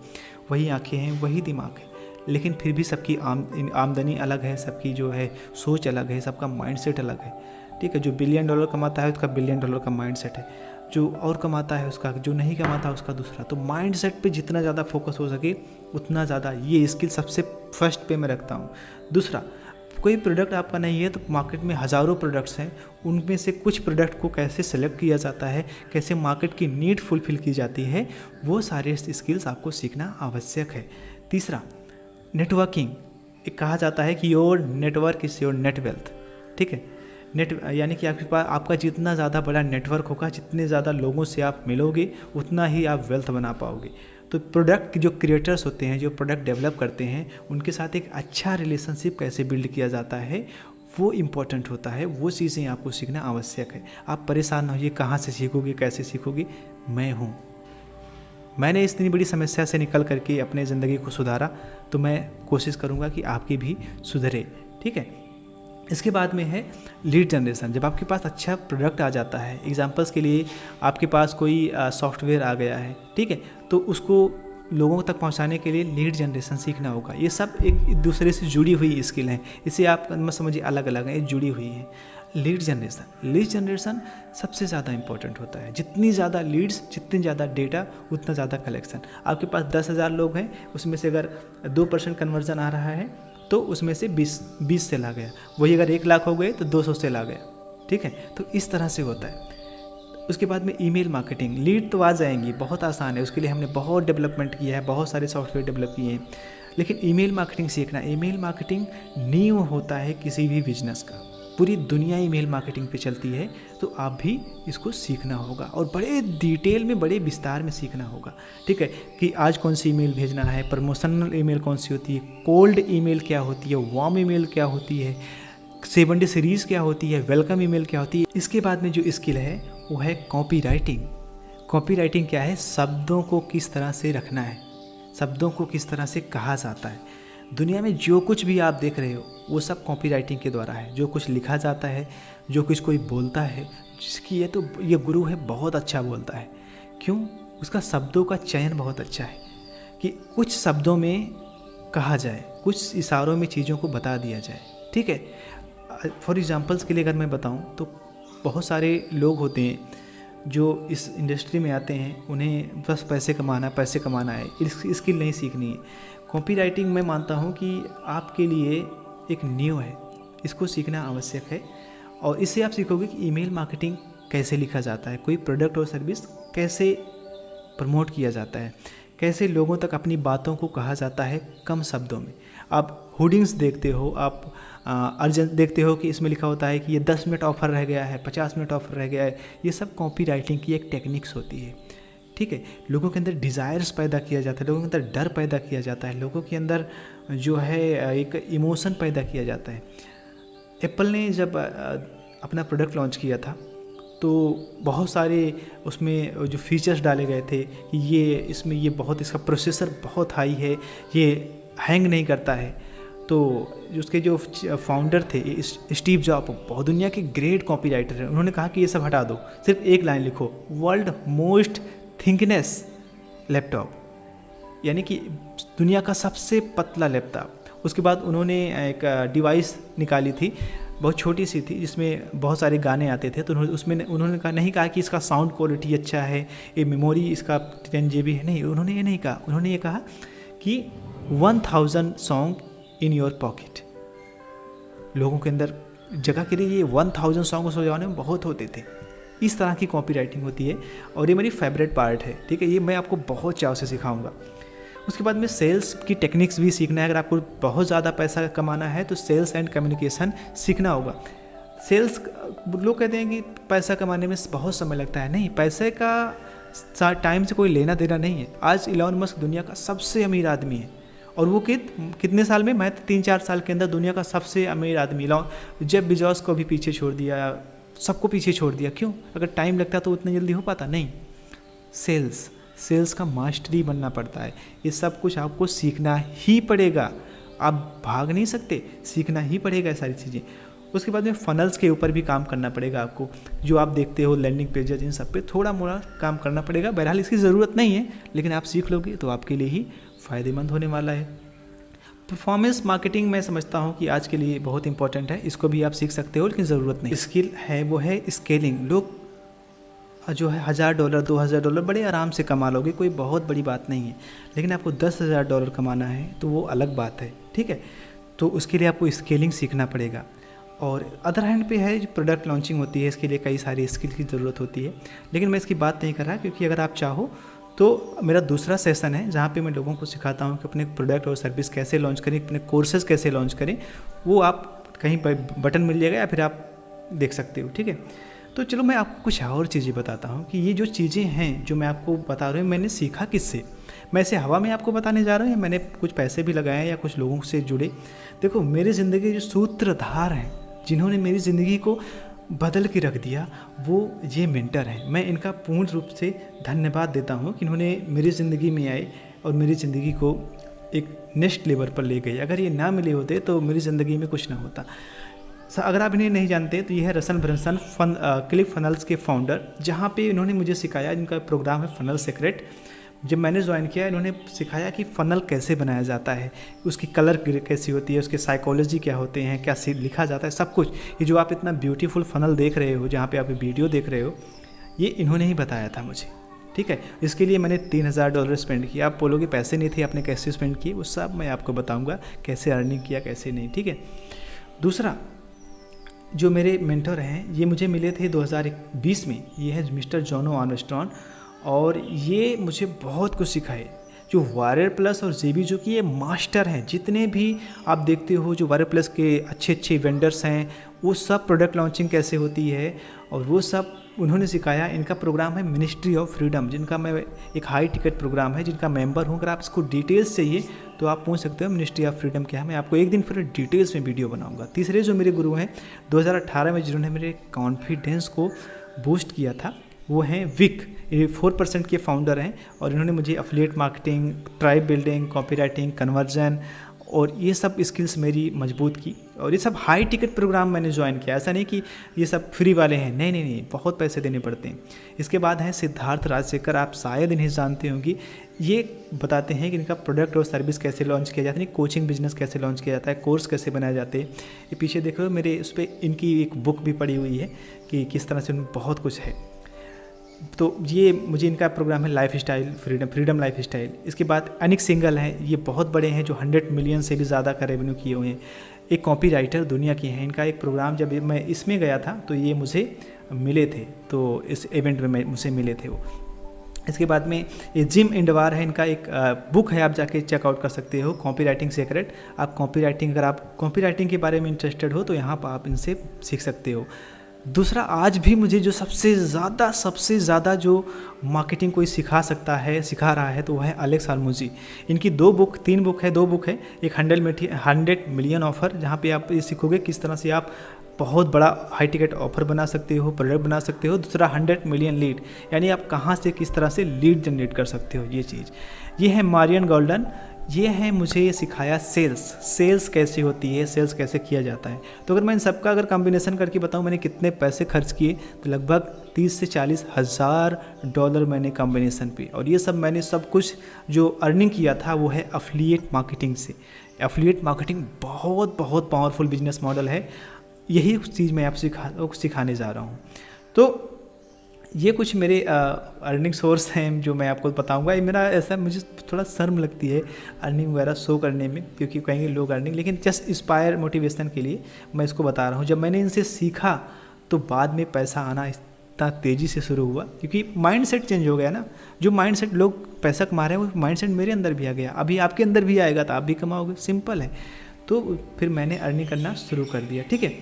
वही आँखें हैं, वही दिमाग है, लेकिन फिर भी सबकी आमदनी अलग है, सबकी जो है सोच अलग है, सबका माइंडसेट अलग है। ठीक है, जो $1 बिलियन कमाता है उसका $1 बिलियन का माइंडसेट है, जो और कमाता है उसका, जो नहीं कमाता उसका दूसरा। तो माइंडसेट पे जितना ज़्यादा फोकस हो सके उतना ज़्यादा, ये स्किल सबसे फर्स्ट पे मैं रखता हूँ। दूसरा, कोई प्रोडक्ट आपका नहीं है तो मार्केट में हज़ारों प्रोडक्ट्स हैं, उनमें से कुछ प्रोडक्ट को कैसे सेलेक्ट किया जाता है, कैसे मार्केट की नीड फुलफिल की जाती है, वो सारे स्किल्स आपको सीखना आवश्यक है। तीसरा, नेटवर्किंग। एक कहा जाता है कि your network is your net wealth. ठीक है, यानी कि आपके पास आपका जितना ज़्यादा बड़ा नेटवर्क होगा, जितने ज़्यादा लोगों से आप मिलोगे, उतना ही आप वेल्थ बना पाओगे। तो प्रोडक्ट जो क्रिएटर्स होते हैं, जो प्रोडक्ट डेवलप करते हैं, उनके साथ एक अच्छा रिलेशनशिप कैसे बिल्ड किया जाता है वो इम्पोर्टेंट होता है। वो चीज़ें आपको सीखना आवश्यक है। आप परेशान ना होइए, कहाँ से सीखोगे, कैसे सीखोगे, मैं हूँ। मैंने इतनी बड़ी समस्या से निकल करके अपने ज़िंदगी को सुधारा, तो मैं कोशिश करूँगा कि आपकी भी सुधरे। ठीक है, इसके बाद में है लीड जनरेशन। जब आपके पास अच्छा प्रोडक्ट आ जाता है, एग्जांपल्स के लिए आपके पास कोई सॉफ्टवेयर आ गया है, ठीक है, तो उसको लोगों तक पहुंचाने के लिए लीड जनरेशन सीखना होगा। ये सब एक दूसरे से जुड़ी हुई स्किल हैं, इसे आप मत समझिए अलग अलग हैं, जुड़ी हुई हैं। लीड जनरेशन सबसे ज़्यादा इंपॉर्टेंट होता है। जितनी ज़्यादा लीड्स, जितनी ज़्यादा डेटा, उतना ज़्यादा कलेक्शन। आपके पास 10,000 लोग हैं, उसमें से अगर 2% कन्वर्जन आ रहा है तो उसमें से 20 से ला गया। वही अगर 1 लाख हो गए तो 200 से ला गया। ठीक है, तो इस तरह से होता है। उसके बाद में ईमेल मार्केटिंग। लीड तो आ जाएंगी, बहुत आसान है, उसके लिए हमने बहुत डेवलपमेंट किया है, बहुत सारे सॉफ्टवेयर डेवलप किए हैं, लेकिन ईमेल मार्केटिंग सीखना। ईमेल मार्केटिंग नींव होता है किसी भी बिजनेस का। पूरी दुनिया ईमेल मार्केटिंग पे चलती है, तो आप भी इसको सीखना होगा और बड़े डिटेल में, बड़े विस्तार में सीखना होगा। ठीक है, कि आज कौन सी ईमेल भेजना है, प्रमोशनल ईमेल कौन सी होती है, कोल्ड ईमेल क्या होती है, वार्म ईमेल क्या होती है, 7 डे सीरीज़ क्या होती है, वेलकम ईमेल क्या होती है। इसके बाद में जो स्किल है वो है कॉपी राइटिंग। कॉपी राइटिंग क्या है? शब्दों को किस तरह से रखना है, शब्दों को किस तरह से कहा जाता है। दुनिया में जो कुछ भी आप देख रहे हो वो सब कॉपी राइटिंग के द्वारा है। जो कुछ लिखा जाता है, जो कुछ कोई बोलता है, जिसकी ये गुरु है, बहुत अच्छा बोलता है। क्यों? उसका शब्दों का चयन बहुत अच्छा है कि कुछ शब्दों में कहा जाए, कुछ इशारों में चीज़ों को बता दिया जाए। ठीक है, फॉर एग्जांपल्स के लिए अगर मैं बताऊं तो बहुत सारे लोग होते हैं जो इस इंडस्ट्री में आते हैं, उन्हें बस पैसे कमाना है, स्किल नहीं सीखनी है। कॉपी राइटिंग मैं मानता हूँ कि आपके लिए एक नींव है, इसको सीखना आवश्यक है। और इससे आप सीखोगे कि ईमेल मार्केटिंग कैसे लिखा जाता है, कोई प्रोडक्ट और सर्विस कैसे प्रमोट किया जाता है, कैसे लोगों तक अपनी बातों को कहा जाता है कम शब्दों में। आप होर्डिंग्स देखते हो, आप अर्जेंट देखते हो कि इसमें लिखा होता है कि ये 10 मिनट ऑफर रह गया है, 50 मिनट ऑफर रह गया है। ये सब कॉपी राइटिंग की एक टेक्निक्स होती है, ठीक है। लोगों के अंदर डिज़ायर्स पैदा किया जाता है, लोगों के अंदर डर पैदा किया जाता है, लोगों के अंदर जो है एक इमोशन पैदा किया जाता है। एप्पल ने जब अपना प्रोडक्ट लॉन्च किया था तो बहुत सारे उसमें जो फीचर्स डाले गए थे कि ये इसमें ये बहुत इसका प्रोसेसर बहुत हाई है, ये हैंग नहीं करता है। तो उसके जो फाउंडर थे स्टीव जॉब, बहुत दुनिया के ग्रेट कॉपीराइटर हैं, उन्होंने कहा कि ये सब हटा दो, सिर्फ एक लाइन लिखो, वर्ल्ड मोस्ट थिकनेस लैपटॉप, यानी कि दुनिया का सबसे पतला लैपटॉप। उसके बाद उन्होंने एक डिवाइस निकाली थी, बहुत छोटी सी थी, जिसमें बहुत सारे गाने आते थे। तो उसमें उन्होंने कहा नहीं कहा कि इसका साउंड क्वालिटी अच्छा है, ये मेमोरी इसका 10 GB है, नहीं, उन्होंने ये नहीं कहा। उन्होंने ये कहा कि 1000 सॉन्ग इन योर पॉकेट। लोगों के अंदर जगह के लिए ये 1000 सॉन्ग उस ज़माने में बहुत होते थे। इस तरह की कॉपी राइटिंग होती है और ये मेरी फेवरेट पार्ट है, ठीक है। ये मैं आपको बहुत चाव से सिखाऊंगा। उसके बाद में सेल्स की टेक्निक्स भी सीखना है। अगर आपको बहुत ज़्यादा पैसा कमाना है तो सेल्स एंड कम्युनिकेशन सीखना होगा। सेल्स, लोग कहते हैं कि पैसा कमाने में बहुत समय लगता है, नहीं, पैसे का टाइम से कोई लेना देना नहीं है। आज इलॉन मस्क दुनिया का सबसे अमीर आदमी है और वो कितने साल में, मैं 3-4 साल के अंदर दुनिया का सबसे अमीर आदमी। जेफ बेजोस को भी पीछे छोड़ दिया, सबको पीछे छोड़ दिया। क्यों? अगर टाइम लगता तो उतना जल्दी हो पाता नहीं। सेल्स का मास्टरी बनना पड़ता है। ये सब कुछ आपको सीखना ही पड़ेगा, आप भाग नहीं सकते, सीखना ही पड़ेगा ये सारी चीज़ें। उसके बाद में फनल्स के ऊपर भी काम करना पड़ेगा आपको, जो आप देखते हो लैंडिंग पेजेस, इन सब पे थोड़ा मोड़ा काम करना पड़ेगा। बहरहाल इसकी ज़रूरत नहीं है, लेकिन आप सीख लोगे तो आपके लिए ही फ़ायदेमंद होने वाला है। परफॉर्मेंस मार्केटिंग मैं समझता हूँ कि आज के लिए बहुत इंपॉर्टेंट है, इसको भी आप सीख सकते हो, लेकिन ज़रूरत नहीं। स्किल है वो है स्केलिंग। लोग जो है $1000 $2000 बड़े आराम से कमा लोगे, कोई बहुत बड़ी बात नहीं है। लेकिन आपको $10,000 कमाना है तो वो अलग बात है, ठीक है। तो उसके लिए आपको स्केलिंग सीखना पड़ेगा। और अदर हैंड पे है जो प्रोडक्ट लॉन्चिंग होती है, इसके लिए कई सारी स्किल की ज़रूरत होती है, लेकिन मैं इसकी बात नहीं कर रहा, क्योंकि अगर आप चाहो तो मेरा दूसरा सेशन है जहाँ पे मैं लोगों को सिखाता हूँ कि अपने प्रोडक्ट और सर्विस कैसे लॉन्च करें, अपने कोर्सेज़ कैसे लॉन्च करें। वो आप कहीं पर बटन मिल जाएगा या फिर आप देख सकते हो, ठीक है। तो चलो मैं आपको कुछ और चीज़ें बताता हूँ कि ये जो चीज़ें हैं जो मैं आपको बता रहा हूँ, मैंने सीखा किससे। मैं इसे हवा में आपको बताने जा रहा हूँ या मैंने कुछ पैसे भी लगाए या कुछ लोगों से जुड़े। देखो, मेरी ज़िंदगी के जो सूत्रधार हैं, जिन्होंने मेरी ज़िंदगी को बदल के रख दिया, वो ये मेंटर हैं। मैं इनका पूर्ण रूप से धन्यवाद देता हूँ कि इन्होंने मेरी ज़िंदगी में आए और मेरी ज़िंदगी को एक नेक्स्ट लेवल पर ले गए। अगर ये ना मिले होते तो मेरी ज़िंदगी में कुछ ना होता। अगर आप इन्हें नहीं जानते तो ये है रसन ब्रंसन क्लिक फनल्स के फाउंडर, जहाँ पे इन्होंने मुझे सिखाया, जिनका प्रोग्राम है फनल सीक्रेट। जब मैंने ज्वाइन किया, इन्होंने सिखाया कि फ़नल कैसे बनाया जाता है, उसकी कलर कैसी होती है, उसके साइकोलॉजी क्या होते हैं, क्या लिखा जाता है, सब कुछ। ये जो आप इतना ब्यूटीफुल फ़नल देख रहे हो, जहाँ पे आप वीडियो देख रहे हो, ये इन्होंने ही बताया था मुझे, ठीक है। इसके लिए मैंने $3000 स्पेंड किया। आप बोलोगे पैसे नहीं थे, आपने कैसे स्पेंड किए, वो सब मैं आपको बताऊँगा, कैसे अर्निंग किया, कैसे नहीं, ठीक है। दूसरा, जो मेरे मेंटर हैं, ये मुझे मिले थे 2020 में। ये है मिस्टर जॉनो आर्मस्ट्रॉन्ग, और ये मुझे बहुत कुछ सिखाए। जो वायरर प्लस और जेबीजो की ये मास्टर हैं। जितने भी आप देखते हो जो वायरर प्लस के अच्छे अच्छे वेंडर्स हैं, वो सब प्रोडक्ट लॉन्चिंग कैसे होती है और वो सब उन्होंने सिखाया। इनका प्रोग्राम है मिनिस्ट्री ऑफ फ्रीडम, जिनका मैं एक हाई टिकट प्रोग्राम है, जिनका मेंबर हूँ। अगर आप इसको डिटेल्स चाहिए तो आप पूछ सकते हो मिनिस्ट्री ऑफ फ्रीडम क्या है। मैं आपको एक दिन फिर डिटेल्स में वीडियो बनाऊंगा। तीसरे जो मेरे गुरु हैं 2018 में, जिन्होंने मेरे कॉन्फिडेंस को बूस्ट किया था, वो हैं विक। ये 4% के फाउंडर हैं और इन्होंने मुझे affiliate marketing, tribe building, copywriting, conversion और ये सब स्किल्स मेरी मजबूत की। और ये सब हाई टिकट प्रोग्राम मैंने ज्वाइन किया। ऐसा नहीं कि ये सब फ्री वाले हैं, नहीं नहीं नहीं, बहुत पैसे देने पड़ते हैं। इसके बाद हैं सिद्धार्थ राजशेखर, आप शायद इन्हें जानते होंगे। ये बताते हैं कि इनका प्रोडक्ट और सर्विस कैसे लॉन्च किया जाता है, कोचिंग बिजनेस कैसे लॉन्च किया जाता है, कोर्स कैसे बनाए जाते हैं। ये पीछे देखो, मेरे उस पर इनकी एक बुक भी पड़ी हुई है कि किस तरह से उनमें बहुत कुछ है। तो ये मुझे इनका प्रोग्राम है life style freedom life style. इसके बाद अनिक सिंगल हैं, ये बहुत बड़े हैं, जो 100 मिलियन से भी ज़्यादा का रेवेन्यू किए हुए हैं। एक कॉपीराइटर दुनिया की हैं। इनका एक प्रोग्राम जब मैं इसमें गया था तो ये मुझे मिले थे, तो इस इवेंट में मुझे मिले थे वो। इसके बाद में ये जिम इंडवार है, इनका एक बुक है, आप जाके चेकआउट कर सकते हो, कॉपी राइटिंग सीक्रेट। आप कॉपी राइटिंग, अगर आप कॉपी राइटिंग के बारे में इंटरेस्टेड हो तो यहाँ पर आप इनसे सीख सकते हो। दूसरा, आज भी मुझे जो सबसे ज़्यादा जो मार्केटिंग कोई सिखा रहा है तो वह है एलेक्स हार्मोजी। इनकी 3 बुक है। एक 100 मिलियन ऑफर, जहाँ पे आप ये सीखोगे किस तरह से आप बहुत बड़ा हाई टिकट ऑफर बना सकते हो, प्रोडक्ट बना सकते हो। दूसरा 100 मिलियन लीड, यानी आप कहाँ से किस तरह से लीड जनरेट कर सकते हो, ये चीज़। ये है मारियन गोल्डन, ये है मुझे ये सिखाया सेल्स कैसे होती है, सेल्स कैसे किया जाता है। तो अगर मैं इन सबका अगर कॉम्बिनेशन करके बताऊँ मैंने कितने पैसे खर्च किए, तो लगभग 30 से 40 हज़ार डॉलर मैंने कॉम्बिनेशन पे। और ये सब मैंने सब कुछ जो अर्निंग किया था वो है एफिलिएट मार्केटिंग से। एफिलिएट मार्केटिंग बहुत पावरफुल बिजनेस मॉडल है। यही चीज़ मैं आपको सिखाने जा रहा हूँ। तो ये कुछ मेरे अर्निंग सोर्स हैं जो मैं आपको बताऊंगा। ये मेरा ऐसा, मुझे थोड़ा शर्म लगती है अर्निंग वगैरह शो करने में, क्योंकि कहेंगे लोग अर्निंग, लेकिन जस्ट इंस्पायर मोटिवेशन के लिए मैं इसको बता रहा हूँ। जब मैंने इनसे सीखा तो बाद में पैसा आना इतना तेज़ी से शुरू हुआ, क्योंकि माइंडसेट चेंज हो गया ना। जो माइंडसेट लोग पैसा कमा रहे हैं वो माइंडसेट मेरे अंदर भी आ गया, अभी आपके अंदर भी आएगा तो आप भी कमाओगे, सिंपल है। तो फिर मैंने अर्निंग करना शुरू कर दिया, ठीक है।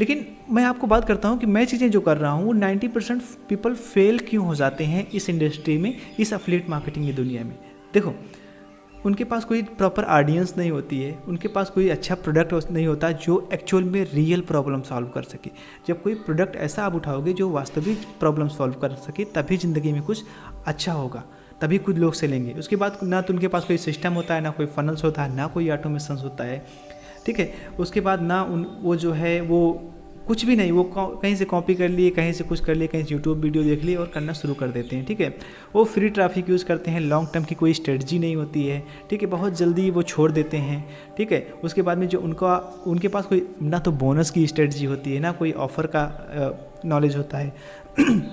लेकिन मैं आपको बात करता हूँ कि मैं चीज़ें जो कर रहा हूँ वो 90% पीपल फेल क्यों हो जाते हैं इस इंडस्ट्री में, इस एफिलिएट मार्केटिंग की दुनिया में। देखो, उनके पास कोई प्रॉपर ऑडियंस नहीं होती है, उनके पास कोई अच्छा प्रोडक्ट नहीं होता जो एक्चुअल में रियल प्रॉब्लम सॉल्व कर सके। जब कोई प्रोडक्ट ऐसा आप उठाओगे जो वास्तविक प्रॉब्लम सॉल्व कर सके, तभी ज़िंदगी में कुछ अच्छा होगा, तभी कुछ लोग से लेंगे। उसके बाद ना तो उनके पास कोई सिस्टम होता है, ना कोई फनल्स होता है, ना कोई ऑटोमेशन होता है, ठीक है। उसके बाद ना वो जो है वो कुछ भी नहीं, वो कहीं से कॉपी कर लिए, कहीं से कुछ कर लिए, कहीं से यूट्यूब वीडियो देख लिए और करना शुरू कर देते हैं, ठीक है। वो फ्री ट्रैफिक यूज़ करते हैं, लॉन्ग टर्म की कोई स्ट्रेटजी नहीं होती है, ठीक है। बहुत जल्दी वो छोड़ देते हैं, ठीक है। उसके बाद में जो उनके पास कोई ना तो बोनस की स्ट्रेटजी होती है, ना कोई ऑफ़र का नॉलेज होता है,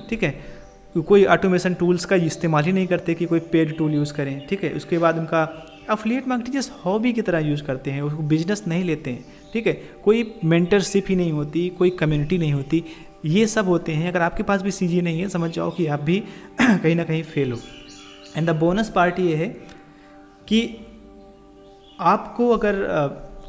ठीक है। कोई ऑटोमेशन टूल्स का इस्तेमाल ही नहीं करते कि कोई पेड टूल यूज़ करें, ठीक है। उसके बाद उनका एफिलिएट मार्केटिंग जस्ट हॉबी की तरह यूज़ करते हैं, उसको बिजनेस नहीं लेते हैं, ठीक है। कोई मेंटरशिप ही नहीं होती, कोई कम्युनिटी नहीं होती, ये सब होते हैं। अगर आपके पास भी चीज़ें नहीं है, समझ जाओ कि आप भी कहीं ना कहीं फेल हो। एंड द बोनस पार्ट ये है कि आपको अगर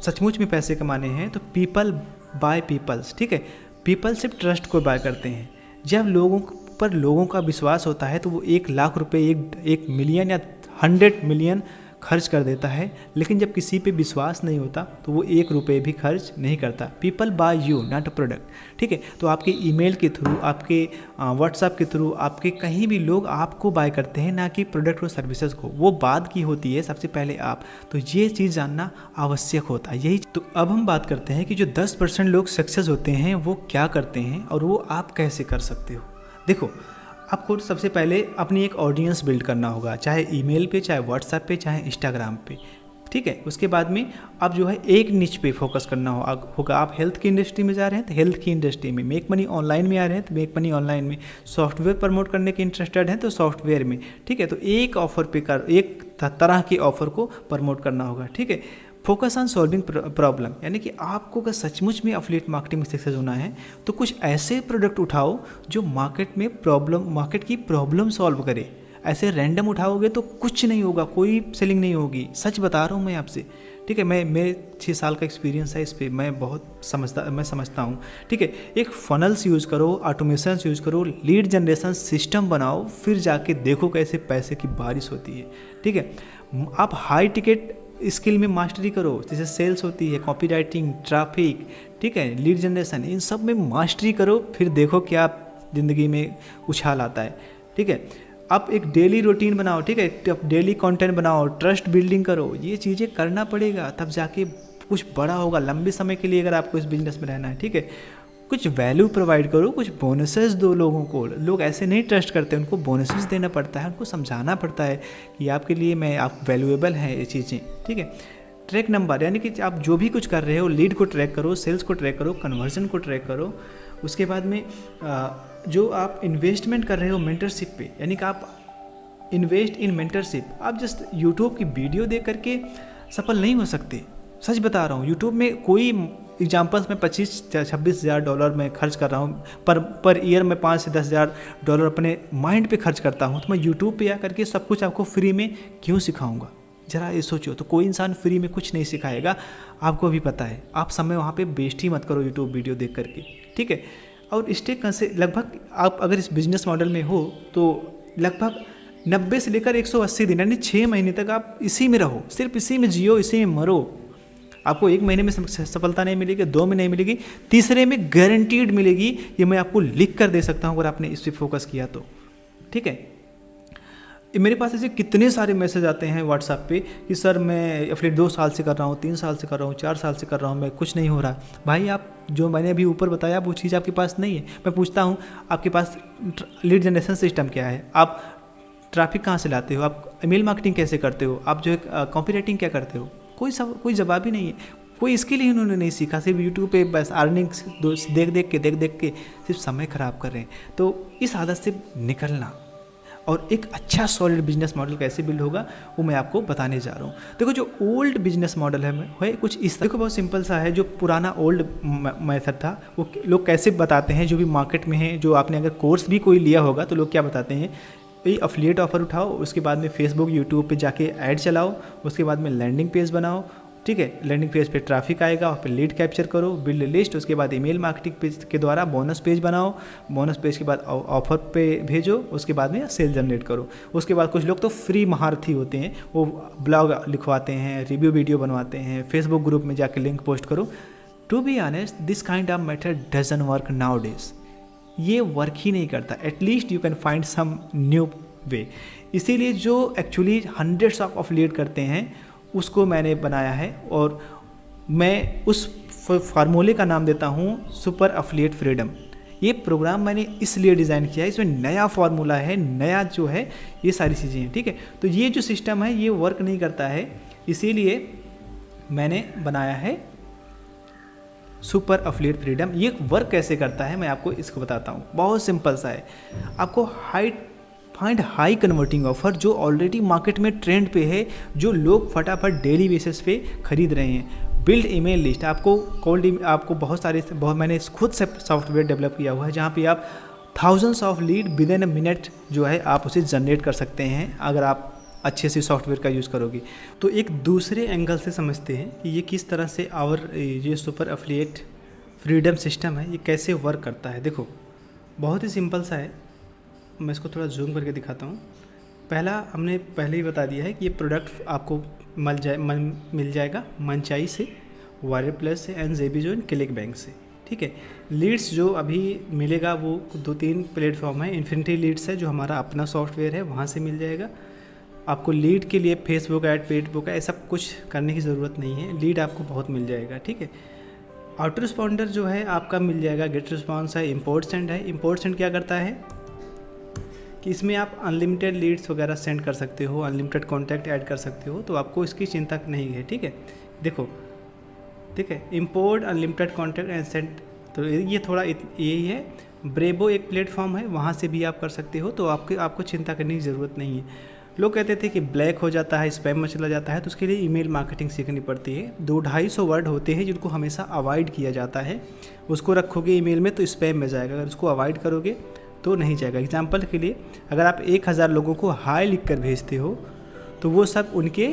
सचमुच में पैसे कमाने हैं तो पीपल बाय पीपल्स, ठीक है। पीपल सिर्फ ट्रस्ट को बाय करते हैं। जब लोगों का विश्वास होता है तो वो 1 लाख रुपए, 1 मिलियन या 100 मिलियन खर्च कर देता है। लेकिन जब किसी पे विश्वास नहीं होता तो वो 1 रुपये भी खर्च नहीं करता। People buy you, not a product, ठीक है। तो आपके ईमेल के थ्रू, आपके व्हाट्सएप के थ्रू, आपके कहीं भी लोग आपको बाय करते हैं, ना कि प्रोडक्ट और सर्विसेज को। वो बाद की होती है, सबसे पहले आप। तो ये चीज़ जानना आवश्यक होता है। यही तो अब हम बात करते हैं कि जो 10% लोग सक्सेस होते हैं वो क्या करते हैं और वो आप कैसे कर सकते हो। देखो, आपको सबसे पहले अपनी एक ऑडियंस बिल्ड करना होगा, चाहे ईमेल पे, चाहे व्हाट्सएप पे, चाहे इंस्टाग्राम पे, ठीक है। उसके बाद में आप जो है एक निच पे फोकस करना होगा। आप हेल्थ की इंडस्ट्री में जा रहे हैं तो हेल्थ की इंडस्ट्री में, मेक मनी ऑनलाइन में आ रहे हैं तो मेक मनी ऑनलाइन में, सॉफ्टवेयर प्रमोट करने के इंटरेस्टेड हैं तो सॉफ्टवेयर में, ठीक है। तो एक ऑफर पे एक तरह के ऑफर को प्रमोट करना होगा, ठीक है। फोकस ऑन सॉल्विंग प्रॉब्लम, यानी कि आपको अगर सचमुच में एफिलिएट मार्केटिंग में सक्सेस होना है तो कुछ ऐसे प्रोडक्ट उठाओ जो मार्केट की प्रॉब्लम सॉल्व करे। ऐसे रैंडम उठाओगे तो कुछ नहीं होगा, कोई सेलिंग नहीं होगी। सच बता रहा हूँ मैं आपसे, ठीक है। मेरे 6 साल का एक्सपीरियंस है इस पर, मैं बहुत समझता हूँ, ठीक है। एक फनल्स यूज़ करो, ऑटोमेशन यूज़ करो, लीड जनरेशन सिस्टम बनाओ, फिर जाके देखो कैसे पैसे की बारिश होती है, ठीक है। आप हाई टिकट स्किल में मास्टरी करो, जैसे सेल्स होती है, कॉपी राइटिंग, ट्रैफिक, ठीक है, लीड जनरेशन, इन सब में मास्टरी करो, फिर देखो क्या ज़िंदगी में उछाल आता है, ठीक है। आप एक डेली रूटीन बनाओ, ठीक है, आप डेली कंटेंट बनाओ, ट्रस्ट बिल्डिंग करो, ये चीज़ें करना पड़ेगा, तब जाके कुछ बड़ा होगा लंबे समय के लिए अगर आपको इस बिजनेस में रहना है, ठीक है। कुछ वैल्यू प्रोवाइड करो, कुछ बोनसेस दो लोगों को। लोग ऐसे नहीं ट्रस्ट करते, उनको बोनसेस देना पड़ता है, उनको समझाना पड़ता है कि आपके लिए आप वैल्यूएबल हैं ये चीज़ें, ठीक है। ट्रैक नंबर, यानी कि आप जो भी कुछ कर रहे हो, लीड को ट्रैक करो, सेल्स को ट्रैक करो, कन्वर्जन को ट्रैक करो। उसके बाद में जो आप इन्वेस्टमेंट कर रहे हो मेंटरशिप पे, यानी कि आप इन्वेस्ट इन मेंटरशिप। आप जस्ट यूट्यूब की वीडियो देख करके सफल नहीं हो सकते, सच बता रहा हूँ, यूट्यूब में कोई एग्जाम्पल्स में 25-26 हज़ार डॉलर मैं खर्च कर रहा हूँ पर ईयर में 5 से 10 हज़ार डॉलर अपने माइंड पे खर्च करता हूँ, तो मैं यूट्यूब पे आकर के सब कुछ आपको फ्री में क्यों सिखाऊंगा? ज़रा ये सोचो। तो कोई इंसान फ्री में कुछ नहीं सिखाएगा, आपको भी पता है। आप समय वहाँ पे वेस्ट ही मत करो यूट्यूब वीडियो देख करके, ठीक है। और स्टेक से लगभग आप अगर इस बिजनेस मॉडल में हो तो लगभग 90 से लेकर 180 दिन यानी 6 महीने तक आप इसी में रहो, सिर्फ इसी में जियो, इसी में मरो। आपको 1 महीने में सफलता नहीं मिलेगी, 2 में नहीं मिलेगी, तीसरे में गारंटीड मिलेगी। ये मैं आपको लिख कर दे सकता हूँ अगर आपने इस पर फोकस किया तो, ठीक है। मेरे पास ऐसे कितने सारे मैसेज आते हैं व्हाट्सएप पे कि सर मैं एफिलिएट 2 साल से कर रहा हूँ, 3 साल से कर रहा हूँ, 4 साल से कर रहा हूँ, मैं कुछ नहीं हो रहा। भाई आप जो मैंने अभी ऊपर बताया वो चीज़ आपके पास नहीं है। मैं पूछता हूँ आपके पास लीड जनरेशन सिस्टम क्या है, आप ट्रैफिक कहाँ से लाते हो, आप ईमेल मार्केटिंग कैसे करते हो, आप जो है कॉपी राइटिंग क्या करते हो, कोई जवाब ही नहीं है। कोई इसके लिए उन्होंने नहीं सीखा, सिर्फ यूट्यूब पे बस अर्निंग्स देख देख के सिर्फ समय ख़राब कर रहे हैं। तो इस आदत से निकलना और एक अच्छा सॉलिड बिजनेस मॉडल कैसे बिल्ड होगा वो मैं आपको बताने जा रहा हूँ। देखो जो ओल्ड बिजनेस मॉडल है कुछ इस तरह, देखो बहुत सिंपल सा है। जो पुराना ओल्ड मेथड था वो लोग कैसे बताते हैं, जो भी मार्केट में है, जो आपने अगर कोर्स भी कोई लिया होगा तो लोग क्या बताते हैं, भाई अफिलिएट ऑफर उठाओ, उसके बाद में फेसबुक यूट्यूब पे जाके ऐड चलाओ, उसके बाद में लैंडिंग पेज बनाओ, ठीक है। लैंडिंग पेज पे ट्रैफिक आएगा, वहाँ पे लीड कैप्चर करो, बिल्ड लिस्ट, उसके बाद ईमेल मार्केटिंग पेज के द्वारा बोनस पेज बनाओ, बोनस पेज के बाद ऑफर पे भेजो, उसके बाद में सेल जनरेट करो। उसके बाद कुछ लोग तो फ्री महारथी होते हैं, वो ब्लॉग लिखवाते हैं, रिव्यू वीडियो बनवाते हैं, फेसबुक ग्रुप में जाके लिंक पोस्ट करो। To be honest this kind of method doesn't work nowadays. ये वर्क ही नहीं करता। At least you can find some new way. इसीलिए जो एक्चुअली हंड्रेड्स ऑफ अफिलिएट करते हैं उसको मैंने बनाया है और मैं उस फार्मूले का नाम देता हूँ सुपर अफिलिएट फ्रीडम। ये प्रोग्राम मैंने इसलिए डिज़ाइन किया है, इसमें नया फार्मूला है, नया जो है ये सारी चीज़ें हैं, ठीक है। तो ये जो सिस्टम है ये वर्क नहीं करता है, इसीलिए मैंने बनाया है सुपर अफिलिएट फ्रीडम। ये वर्क कैसे करता है मैं आपको इसको बताता हूँ। बहुत सिंपल सा है। आपको फाइंड हाई कन्वर्टिंग ऑफर जो ऑलरेडी मार्केट में ट्रेंड पे है, जो लोग फटाफट डेली बेसिस पे खरीद रहे हैं। Build email list. आपको बहुत मैंने खुद से सॉफ्टवेयर डेवलप किया हुआ है जहाँ पे आप thousands of lead with in a minute जो है आप उसे जनरेट कर सकते हैं अगर आप अच्छे से सॉफ्टवेयर का यूज़ करोगे। तो एक दूसरे एंगल से समझते हैं कि ये किस तरह से ये सुपर अफिलिएट फ्रीडम सिस्टम है, ये कैसे वर्क करता है। देखो बहुत ही सिंपल सा है, मैं इसको थोड़ा जूम करके दिखाता हूँ। हमने पहले ही बता दिया है कि ये प्रोडक्ट आपको मिल जाएगा मनचाई से, वायर प्लस से एंड जेबीजो एंड क्लिक बैंक से, ठीक है। लीड्स जो अभी मिलेगा वो 2-3 प्लेटफॉर्म है। इन्फिनिटी लीड्स है जो हमारा अपना सॉफ्टवेयर है, वहाँ से मिल जाएगा। आपको लीड के लिए फेसबुक ऐड, पेडबुक है, ऐसा कुछ करने की ज़रूरत नहीं है, लीड आपको बहुत मिल जाएगा, ठीक है। ऑटो रिस्पॉन्डर जो है आपका मिल जाएगा, गेट रिस्पॉन्स है, इम्पोर्ट सेंड है। इम्पोर्ट सेंड क्या करता है कि इसमें आप अनलिमिटेड लीड्स वगैरह सेंड कर सकते हो, अनलिमिटेड कॉन्टैक्ट ऐड कर सकते हो, तो आपको इसकी चिंता नहीं है, ठीक है। देखो ठीक है, import unlimited contact and send, तो ये थोड़ा यही है। ब्रेबो एक प्लेटफॉर्म है, वहाँ से भी आप कर सकते हो, तो आपको चिंता करने की ज़रूरत नहीं है। लोग कहते थे कि ब्लैक हो जाता है, स्पैम में चला जाता है, तो उसके लिए ईमेल मार्केटिंग सीखनी पड़ती है। 200-250 वर्ड होते हैं जिनको हमेशा अवॉइड किया जाता है। उसको रखोगे ईमेल में तो स्पैम में जाएगा, अगर उसको अवॉइड करोगे तो नहीं जाएगा। एग्जाम्पल के लिए अगर आप 1000 लोगों को हाई लिख कर भेजते हो तो वो सब उनके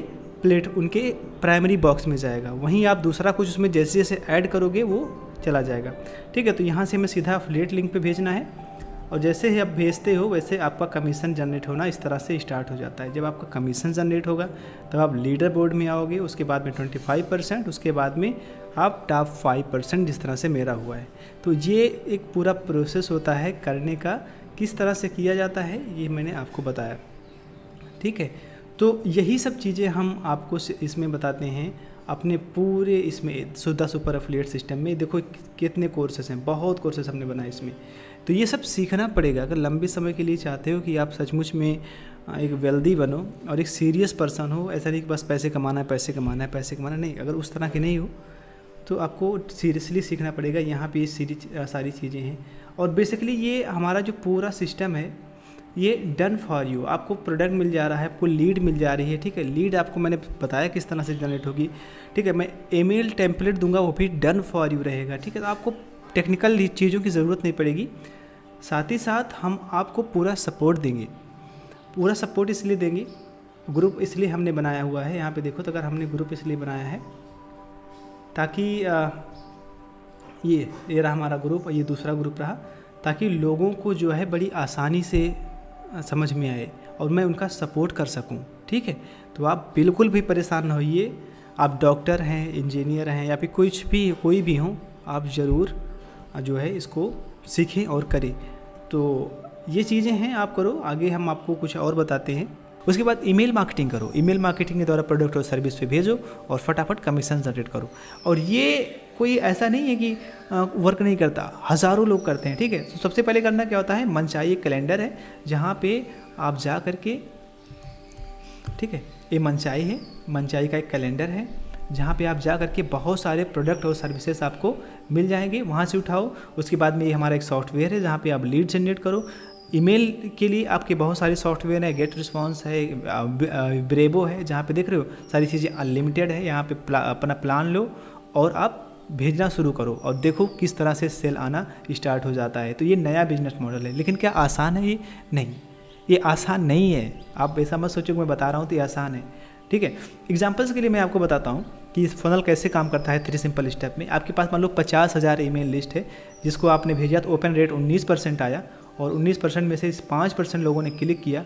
प्राइमरी बॉक्स में जाएगा। वहीं आप दूसरा कुछ उसमें जैसे जैसे ऐड करोगे वो चला जाएगा, ठीक है। तो यहाँ से हमें सीधा अफिलिएट लिंक पे भेजना है और जैसे ही आप भेजते हो वैसे आपका कमीशन जनरेट होना इस तरह से स्टार्ट हो जाता है। जब आपका कमीशन जनरेट होगा तब आप लीडर बोर्ड में आओगे, उसके बाद में 25%, उसके बाद में आप टॉप 5% जिस तरह से मेरा हुआ है। तो ये एक पूरा प्रोसेस होता है करने का, किस तरह से किया जाता है ये मैंने आपको बताया, ठीक है। तो यही सब चीज़ें हम आपको इसमें बताते हैं अपने पूरे इसमें सुधा सुपर अफिलिएट सिस्टम में। देखो कितने कोर्सेस हैं, बहुत कोर्सेस हमने बनाए इसमें। तो ये सब सीखना पड़ेगा अगर लंबे समय के लिए चाहते हो कि आप सचमुच में एक वेल्दी बनो और एक सीरियस पर्सन हो। ऐसा नहीं कि बस पैसे कमाना है, नहीं। अगर उस तरह के नहीं हो तो आपको सीरियसली सीखना पड़ेगा। यहाँ पे सारी चीज़ें हैं और बेसिकली ये हमारा जो पूरा सिस्टम है ये डन फॉर यू, आपको प्रोडक्ट मिल जा रहा है, आपको लीड मिल जा रही है, ठीक है। लीड आपको मैंने बताया किस तरह से जनरेट होगी, ठीक है। मैं ईमेल टेम्पलेट दूंगा, वो भी डन फॉर यू रहेगा, ठीक है। तो आपको टेक्निकल चीज़ों की ज़रूरत नहीं पड़ेगी। साथ ही साथ हम आपको पूरा सपोर्ट देंगे। पूरा सपोर्ट इसलिए देंगे, ग्रुप इसलिए हमने बनाया हुआ है, यहाँ पे देखो तो अगर हमने ग्रुप इसलिए बनाया है ताकि ये रहा हमारा ग्रुप और ये दूसरा ग्रुप रहा, ताकि लोगों को जो है बड़ी आसानी से समझ में आए और मैं उनका सपोर्ट कर सकूं, ठीक है। तो आप बिल्कुल भी परेशान ना होइए। आप डॉक्टर हैं, इंजीनियर हैं या फिर कोई भी हों, आप ज़रूर जो है इसको सीखें और करें। तो ये चीज़ें हैं, आप करो। आगे हम आपको कुछ और बताते हैं। उसके बाद ईमेल मार्केटिंग करो। ईमेल मार्केटिंग के द्वारा प्रोडक्ट और सर्विस पे भेजो और फटाफट कमीशन जनरेट करो। और ये कोई ऐसा नहीं है कि वर्क नहीं करता, हज़ारों लोग करते हैं, ठीक है। तो सबसे पहले करना क्या होता है, मनचाही एक कैलेंडर है जहाँ पे आप जा करके, ठीक है, ये मनचाही है, मनचाही का एक कैलेंडर है जहाँ पे आप जा करके बहुत सारे प्रोडक्ट और सर्विसेज आपको मिल जाएंगे, वहाँ से उठाओ। उसके बाद में ये हमारा एक सॉफ्टवेयर है जहाँ पे आप लीड जनरेट करो। ईमेल के लिए आपके बहुत सारे सॉफ्टवेयर है, गेट रिस्पॉन्स है, ब्रेबो है, जहाँ पे देख रहे हो सारी चीज़ें अनलिमिटेड है। यहाँ पे अपना प्लान लो और आप भेजना शुरू करो और देखो किस तरह से सेल आना स्टार्ट हो जाता है। तो ये नया बिजनेस मॉडल है। लेकिन क्या आसान है ये? नहीं, ये आसान नहीं है। आप ऐसा मत सोचो कि मैं बता रहा हूँ तो ये आसान है, ठीक है। एग्जाम्पल्स के लिए मैं आपको बताता हूँ कि इस फनल कैसे काम करता है 3 सिंपल स्टेप में। आपके पास मान लो 50,000 ईमेल लिस्ट है जिसको आपने भेजा, तो ओपन रेट 19% आया और 19% में से 5% लोगों ने क्लिक किया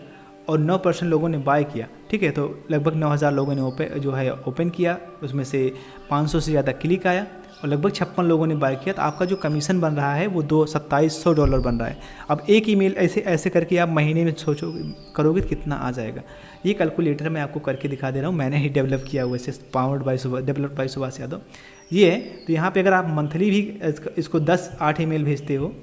और 9% लोगों ने बाय किया, ठीक है। तो लगभग 9,000 लोगों ने ओपन किया, उसमें से 500 से ज़्यादा क्लिक आया और लगभग 56 लोगों ने बाय किया। तो आपका जो कमीशन बन रहा है वो $2700 बन रहा है। अब एक ईमेल ऐसे करके आप महीने में सोचो करोगे तो कितना आ जाएगा। ये कैलकुलेटर मैं आपको करके दिखा दे रहा हूँ, मैंने ही डेवलप किया हुआ है, डेवलप्ड बाय सुभाष यादव ये है। तो यहाँ पे अगर आप मंथली भी इसको 10-8 ईमेल भेजते हो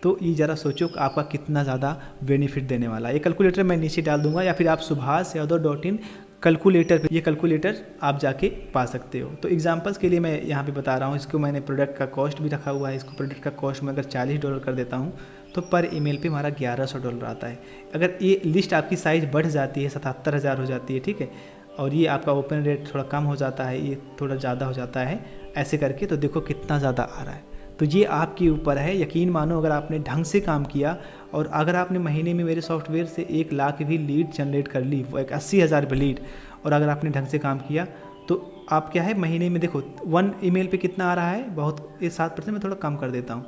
तो ये ज़रा सोचो आपका कितना ज़्यादा बेनिफिट देने वाला है। ये कैलकुलेटर मैं नीचे डाल दूंगा या फिर आप subhasYadav.in कैलकुलेटर, ये कैलकुलेटर आप जाके पा सकते हो। तो एग्जांपल्स के लिए मैं यहाँ पे बता रहा हूँ। इसको मैंने प्रोडक्ट का कॉस्ट भी रखा हुआ है। इसको प्रोडक्ट का कॉस्ट मैं अगर $40 कर देता हूँ तो पर ईमेल पे हमारा $1100 आता है। अगर ये लिस्ट आपकी साइज़ बढ़ जाती है, 77,000 हो जाती है, ठीक है, और ये आपका ओपन रेट थोड़ा कम हो जाता है, ये थोड़ा ज़्यादा हो जाता है, ऐसे करके तो देखो कितना ज़्यादा आ रहा है। तो ये आपके ऊपर है। यकीन मानो अगर आपने ढंग से काम किया और अगर आपने महीने में मेरे सॉफ्टवेयर से 1 लाख भी लीड जनरेट कर ली, वो एक 80,000 भी लीड, और अगर आपने ढंग से काम किया तो आप क्या है महीने में देखो 1 ईमेल पे कितना आ रहा है, बहुत, ये 7% में थोड़ा कम कर देता हूँ।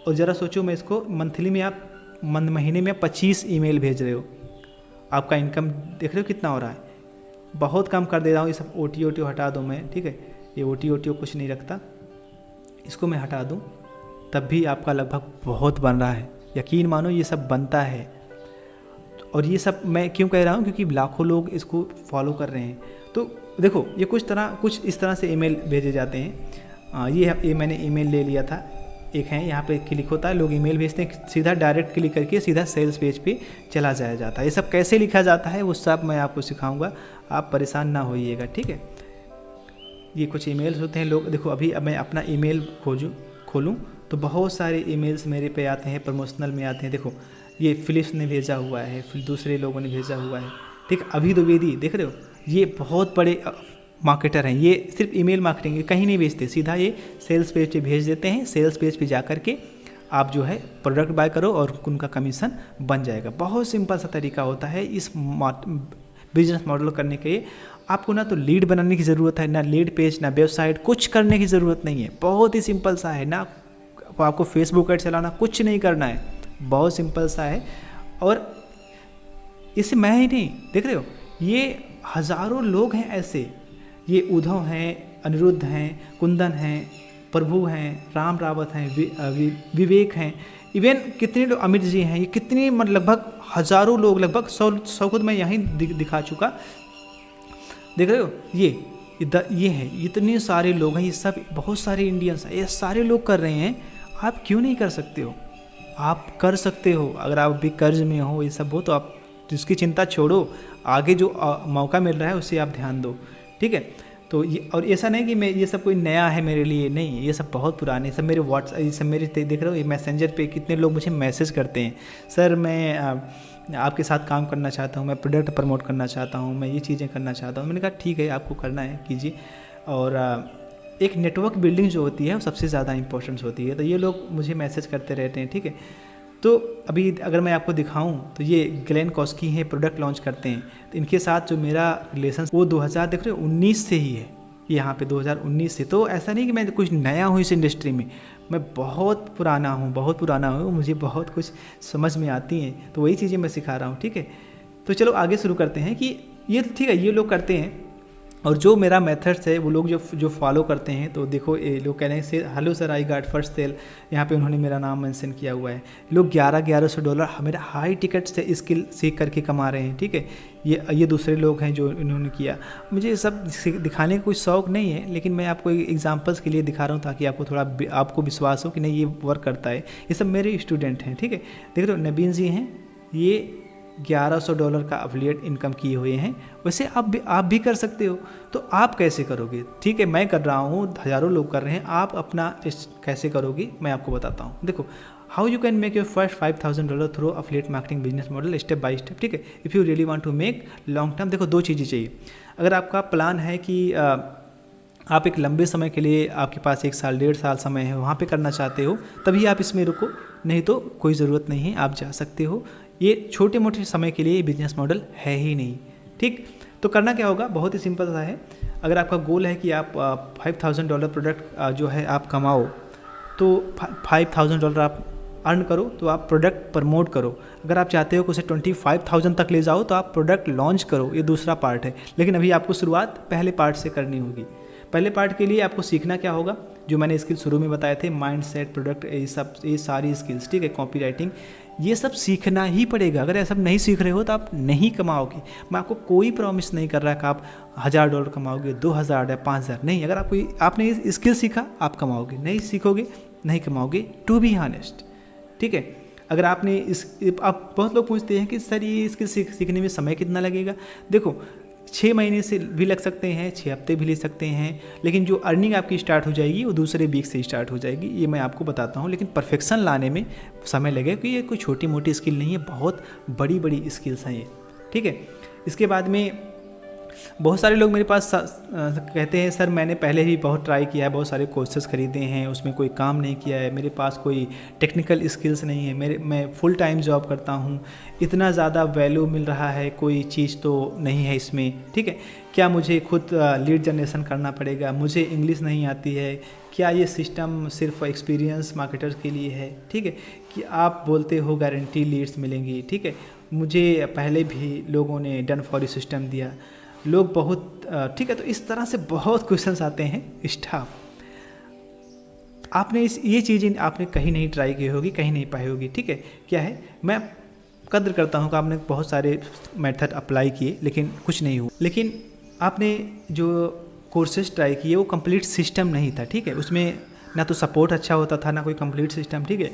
और ज़रा सोचो मैं इसको मंथली में, आप महीने में 25 ईमेल भेज रहे हो, आपका इनकम देख रहे हो कितना हो रहा है। बहुत कम कर दे रहा हूँ। ये सब OT हटा दूँ मैं, ठीक है, ये OT कुछ नहीं रखता, इसको मैं हटा दूं तब भी आपका लगभग बहुत बन रहा है। यकीन मानो ये सब बनता है। और ये सब मैं क्यों कह रहा हूँ, क्योंकि लाखों लोग इसको फॉलो कर रहे हैं। तो देखो ये कुछ इस तरह से ईमेल भेजे जाते हैं। ये मैंने ईमेल ले लिया था, एक है यहाँ पे क्लिक होता है, लोग ईमेल भेजते हैं, सीधा डायरेक्ट क्लिक करके सीधा सेल्स पेज पे चला जाया जाता है। ये सब कैसे लिखा जाता है वो सब मैं आपको सिखाऊंगा, आप परेशान ना होइएगा, ठीक है। ये कुछ ईमेल्स होते हैं। लोग देखो अभी अब मैं अपना ईमेल खोलूँ तो बहुत सारे ईमेल्स मेरे पे आते हैं, प्रमोशनल में आते हैं। देखो ये फिलिप्स ने भेजा हुआ है, फिर दूसरे लोगों ने भेजा हुआ है, ठीक। अभी द्विवेदी देख रहे हो, ये बहुत बड़े मार्केटर हैं। ये सिर्फ ईमेल मार्केटिंग कहीं नहीं भेजते, सीधा ये सेल्स पेज पे भेज देते हैं। सेल्स पेज पे जा करके आप जो है प्रोडक्ट बाय करो और उनका कमीशन बन जाएगा। बहुत सिंपल सा तरीका होता है इस बिजनेस मॉडल करने के लिए। आपको ना तो लीड बनाने की ज़रूरत है, ना लीड पेज, ना वेबसाइट, कुछ करने की ज़रूरत नहीं है। बहुत ही सिंपल सा है ना, आपको फेसबुक ऐड चलाना कुछ नहीं करना है, बहुत सिंपल सा है। और इसे मैं ही नहीं देख रहे हो, ये हज़ारों लोग हैं ऐसे। ये उद्धव हैं, अनिरुद्ध हैं, कुंदन हैं, प्रभु हैं, राम रावत हैं, विवेक हैं, इवन कितने लोग, अमित जी हैं, ये कितने लगभग हज़ारों लोग, लगभग 100 खुद मैं यहीं दिखा चुका, देख रहे हो। ये है, इतने सारे लोग हैं, ये सब बहुत सारे इंडियंस हैं, ये सारे लोग कर रहे हैं। आप क्यों नहीं कर सकते हो? आप कर सकते हो। अगर आप भी कर्ज में हो, ये सब हो, तो आप उसकी चिंता छोड़ो, आगे जो मौका मिल रहा है उससे आप ध्यान दो, ठीक है। तो ये, और ऐसा नहीं कि मैं ये सब कोई नया है मेरे लिए, नहीं, ये सब बहुत पुराने, सब मेरे व्हाट्सएप, ये सब मेरे देख रहे हो, ये मैसेंजर पे कितने लोग मुझे मैसेज करते हैं, सर मैं आपके साथ काम करना चाहता हूँ, मैं प्रोडक्ट प्रमोट करना चाहता हूँ, मैं ये चीज़ें करना चाहता हूँ। मैंने कहा ठीक है, आपको करना है कीजिए। और एक नेटवर्क बिल्डिंग जो होती है वो सबसे ज़्यादा इंपॉर्टेंस होती है। तो ये लोग मुझे मैसेज करते रहते हैं, ठीक है। तो अभी अगर मैं आपको दिखाऊं तो ये ग्लेन कॉस्की हैं, प्रोडक्ट लॉन्च करते हैं। तो इनके साथ जो मेरा रिलेशन वो 2000 देख रहे हो 19 से ही है, यहाँ पे 2019 से। तो ऐसा नहीं कि मैं कुछ नया हूँ इस इंडस्ट्री में, मैं बहुत पुराना हूँ, मुझे बहुत कुछ समझ में आती हैं। तो वही चीज़ें मैं सिखा रहा हूँ, ठीक है। तो चलो आगे शुरू करते हैं कि ये ठीक है, ये लोग करते हैं। और जो मेरा मेथड्स है वो लोग जो फॉलो करते हैं, तो देखो ये लोग कह रहे हैं hello sir I got first sale, यहाँ पे उन्होंने मेरा नाम मेंशन किया हुआ है। लोग $1100 मेरा हाई टिकट से स्किल सीख करके कमा रहे हैं, ठीक है। ये दूसरे लोग हैं जो इन्होंने किया। मुझे ये सब दिखाने का कोई शौक़ नहीं है, लेकिन मैं आपको एग्जांपल्स के लिए दिखा रहा हूँ ताकि आपको थोड़ा आपको विश्वास हो कि नहीं ये वर्क करता है। ये सब मेरे स्टूडेंट हैं, ठीक है। देख रहे हो नबीन जी हैं, ये $1100 का अफिलिएट इनकम किए हुए हैं। वैसे आप भी कर सकते हो। तो आप कैसे करोगे, ठीक है, मैं कर रहा हूँ, हज़ारों लोग कर रहे हैं, आप अपना कैसे करोगे मैं आपको बताता हूँ। देखो how you can make your first $5000 through affiliate marketing business model step by step, ठीक है। If you really want to make long term, देखो 2 चीज़ें चाहिए। अगर आपका प्लान है कि आप एक लंबे समय के लिए, आपके पास 1 साल 1.5 साल समय है, वहाँ पे करना चाहते हो, तभी आप इसमें रुको, नहीं तो कोई ज़रूरत नहीं है, आप जा सकते हो। ये छोटे मोटे समय के लिए बिजनेस मॉडल है ही नहीं, ठीक। तो करना क्या होगा, बहुत ही सिंपल सा है। अगर आपका गोल है कि आप $5000 प्रोडक्ट जो है आप कमाओ, तो $5000 आप अर्न करो, तो आप प्रोडक्ट प्रमोट करो। अगर आप चाहते हो कि उसे 25,000 तक ले जाओ, तो आप प्रोडक्ट लॉन्च करो। ये दूसरा पार्ट है, लेकिन अभी आपको शुरुआत पहले पार्ट से करनी होगी। पहले पार्ट के लिए आपको सीखना क्या होगा, जो मैंने स्किल शुरू में बताए थे, माइंड सेट, प्रोडक्ट, ये सारी स्किल्स, ठीक है, कॉपी राइटिंग, ये सब सीखना ही पड़ेगा। अगर ये सब नहीं सीख रहे हो तो आप नहीं कमाओगे। मैं आपको कोई प्रॉमिस नहीं कर रहा कि आप $1000 कमाओगे, 2000 या 5000, नहीं। अगर आपने ये स्किल सीखा आप कमाओगे, नहीं सीखोगे नहीं कमाओगे, टू बी ऑनेस्ट, ठीक है। अगर आपने आप बहुत लोग पूछते हैं कि सर ये स्किल सीखने में समय कितना लगेगा। देखो 6 महीने से भी लग सकते हैं, 6 हफ्ते भी ले सकते हैं, लेकिन जो अर्निंग आपकी स्टार्ट हो जाएगी वो दूसरे वीक से स्टार्ट हो जाएगी, ये मैं आपको बताता हूँ। लेकिन परफेक्शन लाने में समय लगेगा, क्योंकि ये कोई छोटी मोटी स्किल नहीं है, बहुत बड़ी बड़ी स्किल्स हैं ये, ठीक है। इसके बाद में बहुत सारे लोग मेरे पास कहते हैं सर मैंने पहले ही बहुत ट्राई किया है, बहुत सारे कोर्सेज खरीदे हैं, उसमें कोई काम नहीं किया है, मेरे पास कोई टेक्निकल स्किल्स नहीं है, मैं फुल टाइम जॉब करता हूँ, इतना ज़्यादा वैल्यू मिल रहा है, कोई चीज़ तो नहीं है इसमें, ठीक है। क्या मुझे खुद लीड जनरेशन करना पड़ेगा, मुझे इंग्लिश नहीं आती है, क्या ये सिस्टम सिर्फ एक्सपीरियंस मार्केटर्स के लिए है, ठीक है, कि आप बोलते हो गारंटी लीड्स मिलेंगी, ठीक है, मुझे पहले भी लोगों ने डन फॉर यू सिस्टम दिया, लोग बहुत, ठीक है। तो इस तरह से बहुत क्वेश्चंस आते हैं। स्टाफ, आपने ये चीज़ें आपने कहीं नहीं ट्राई की होगी, कहीं नहीं पाई होगी, ठीक है। क्या है, मैं कदर करता हूँ कि आपने बहुत सारे मेथड अप्लाई किए लेकिन कुछ नहीं हुआ, लेकिन आपने जो कोर्सेज ट्राई किए वो कंप्लीट सिस्टम नहीं था, ठीक है। उसमें ना तो सपोर्ट अच्छा होता था, ना कोई कंप्लीट सिस्टम, ठीक है।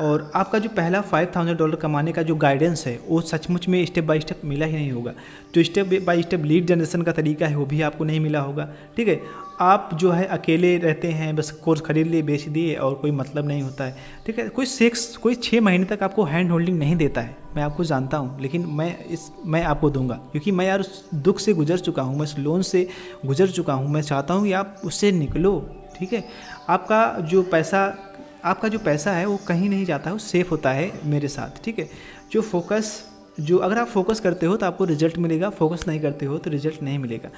और आपका जो पहला $5000 कमाने का जो गाइडेंस है वो सचमुच में स्टेप बाय स्टेप मिला ही नहीं होगा। जो step by step lead generation का तरीका है वो भी आपको नहीं मिला होगा, ठीक है। आप जो है अकेले रहते हैं, बस कोर्स खरीद लिए बेच दिए और कोई मतलब नहीं होता है, ठीक है। कोई 6 महीने तक आपको हैंड होल्डिंग नहीं देता है, मैं आपको जानता हूँ, लेकिन मैं आपको दूंगा, क्योंकि मैं यार उस दुख से गुजर चुका हूँ, मैं उस लोन से गुजर चुका हूँ। मैं चाहता हूँ कि आप उससे निकलो, ठीक है। आपका जो पैसा है वो कहीं नहीं जाता है, वो सेफ होता है मेरे साथ, ठीक है। अगर आप फोकस करते हो तो आपको रिजल्ट मिलेगा, फोकस नहीं करते हो तो रिजल्ट नहीं मिलेगा।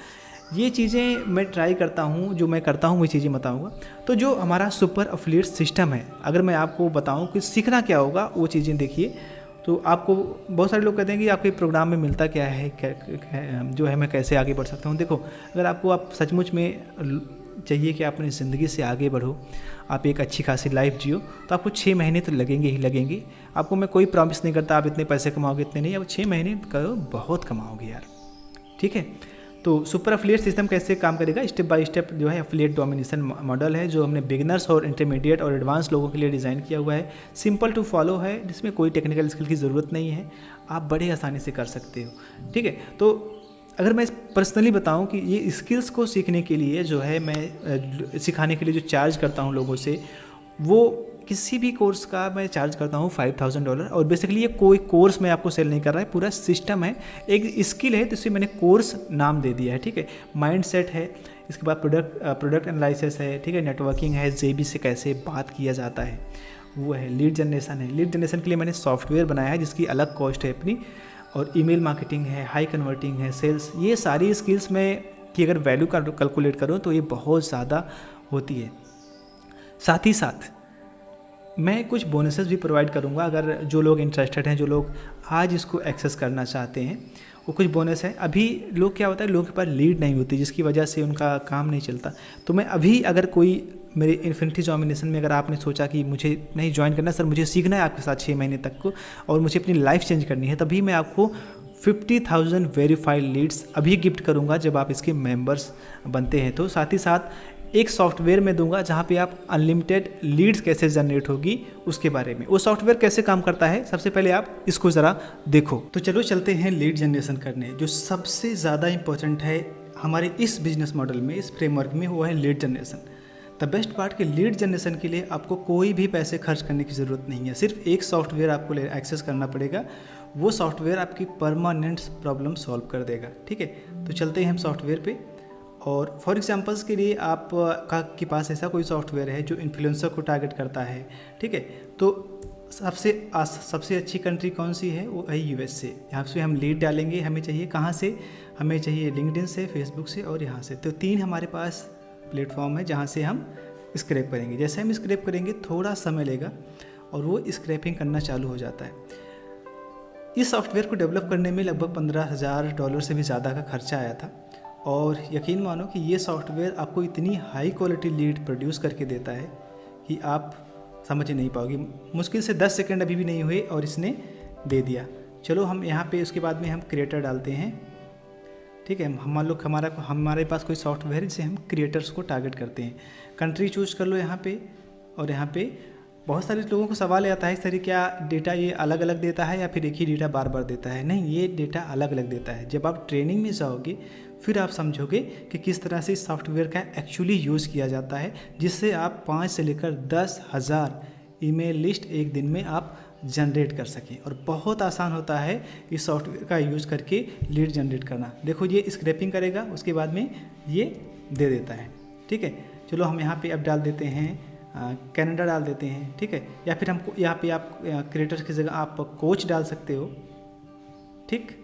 ये चीज़ें मैं ट्राई करता हूँ, जो मैं करता हूँ वही चीज़ें बताऊँगा। तो जो हमारा सुपर एफिलिएट सिस्टम है, अगर मैं आपको बताऊँ कि सीखना क्या होगा, वो चीज़ें देखिए। तो आपको बहुत सारे लोग कहते हैं कि आपके प्रोग्राम में मिलता क्या है, जो है मैं कैसे आगे बढ़ सकता हूँ। देखो, अगर आप सचमुच में चाहिए कि आप अपनी ज़िंदगी से आगे बढ़ो, आप एक अच्छी खासी लाइफ जियो, तो आपको 6 महीने तो लगेंगे ही लगेंगे। आपको मैं कोई प्रॉमिस नहीं करता आप इतने पैसे कमाओगे, इतने नहीं, आप 6 महीने करो, बहुत कमाओगे यार, ठीक है। तो सुपर एफिलिएट सिस्टम कैसे काम करेगा, स्टेप बाय स्टेप जो है एफिलिएट डोमिनेशन मॉडल है, जो हमने बिगिनर्स और इंटरमीडिएट और एडवांस लोगों के लिए डिज़ाइन किया हुआ है। सिंपल टू फॉलो है, जिसमें कोई टेक्निकल स्किल की ज़रूरत नहीं है, आप बड़े आसानी से कर सकते हो, ठीक है। तो अगर मैं पर्सनली बताऊं कि ये स्किल्स को सीखने के लिए जो है मैं सिखाने के लिए जो चार्ज करता हूं लोगों से, वो किसी भी कोर्स का मैं चार्ज करता हूँ $5,000। और बेसिकली ये कोई कोर्स मैं आपको सेल नहीं कर रहा है, पूरा सिस्टम है, एक स्किल है, तो इसे मैंने कोर्स नाम दे दिया है, ठीक है। माइंड सेट है, इसके बाद प्रोडक्ट एनालिसिस है, ठीक है, नेटवर्किंग है, जेबी से कैसे बात किया जाता है वो है, लीड जनरेशन है। लीड जनरेशन के लिए मैंने सॉफ्टवेयर बनाया है जिसकी अलग कॉस्ट है अपनी, और ईमेल मार्केटिंग है, हाई कन्वर्टिंग है, सेल्स, ये सारी स्किल्स में की अगर वैल्यू कैलकुलेट करूँ तो ये बहुत ज़्यादा होती है। साथ ही साथ मैं कुछ बोनसेस भी प्रोवाइड करूंगा, अगर जो लोग इंटरेस्टेड हैं, जो लोग आज इसको एक्सेस करना चाहते हैं, वो कुछ बोनस है। अभी लोग क्या होता है, लोगों के पास लीड नहीं होती जिसकी वजह से उनका काम नहीं चलता। तो मैं अभी अगर कोई मेरे इन्फिनिटी डोमिनेशन में अगर आपने सोचा कि मुझे नहीं ज्वाइन करना सर, मुझे सीखना है आपके साथ 6 महीने तक को और मुझे अपनी लाइफ चेंज करनी है, तभी मैं आपको 50,000 वेरीफाइड लीड्स अभी गिफ्ट करूंगा जब आप इसके मेंबर्स बनते हैं। तो साथ ही साथ एक सॉफ्टवेयर में दूंगा जहाँ पे आप अनलिमिटेड लीड्स कैसे जनरेट होगी उसके बारे में। वो सॉफ्टवेयर कैसे काम करता है, सबसे पहले आप इसको ज़रा देखो। तो चलो चलते हैं लीड जनरेशन करने। जो सबसे ज़्यादा इंपॉर्टेंट है हमारे इस बिजनेस मॉडल में, इस फ्रेमवर्क में, वो है lead generation. The best part कि लीड जनरेशन के लिए आपको कोई भी पैसे खर्च करने की ज़रूरत नहीं है, सिर्फ एक सॉफ्टवेयर आपको एक्सेस करना पड़ेगा, वो सॉफ्टवेयर आपकी परमानेंट प्रॉब्लम सॉल्व कर देगा, ठीक है। तो चलते हैं हम सॉफ्टवेयर पे। और फॉर एग्जांपल्स के लिए आप के पास ऐसा कोई सॉफ्टवेयर है जो इन्फ्लुएंसर को टारगेट करता है, ठीक है, तो सबसे अच्छी कंट्री कौन सी है, वो है USA। यहाँ से हम लीड डालेंगे, हमें चाहिए कहाँ से, हमें चाहिए लिंक्डइन से, फेसबुक से और यहाँ से। तो 3 हमारे पास प्लेटफॉर्म है जहाँ से हम स्क्रैप करेंगे। जैसे हम स्क्रैप करेंगे थोड़ा समय लेगा और वो स्क्रैपिंग करना चालू हो जाता है। इस सॉफ्टवेयर को डेवलप करने में लगभग $15,000 से भी ज़्यादा का खर्चा आया था, और यकीन मानो कि ये सॉफ्टवेयर आपको इतनी हाई क्वालिटी लीड प्रोड्यूस करके देता है कि आप समझ ही नहीं पाओगे। मुश्किल से 10 सेकंड अभी भी नहीं हुए और इसने दे दिया। चलो हम यहाँ पे उसके बाद में हम क्रिएटर डालते हैं, ठीक है। हमारे पास कोई सॉफ्टवेयर है जिसे हम क्रिएटर्स को टारगेट करते हैं। कंट्री चूज कर लो यहाँ पे, और यहाँ पे बहुत सारे लोगों को सवाल आता है इस तरह, क्या डेटा ये अलग अलग देता है या फिर एक ही डेटा बार बार देता है? नहीं, ये डेटा अलग अलग देता है। जब आप ट्रेनिंग में जाओगे फिर आप समझोगे कि किस तरह से इस सॉफ्टवेयर का एक्चुअली यूज़ किया जाता है, जिससे आप 5 से लेकर 10,000 ईमेल लिस्ट एक दिन में आप जनरेट कर सकें। और बहुत आसान होता है इस सॉफ्टवेयर का यूज़ करके लीड जनरेट करना। देखो ये स्क्रैपिंग करेगा, उसके बाद में ये दे देता है, ठीक है। चलो हम यहाँ पे अब डाल देते हैं कनाडा डाल देते हैं, ठीक है। या फिर हमको यहाँ पे आप क्रिएटर की जगह आप कोच डाल सकते हो, ठीक,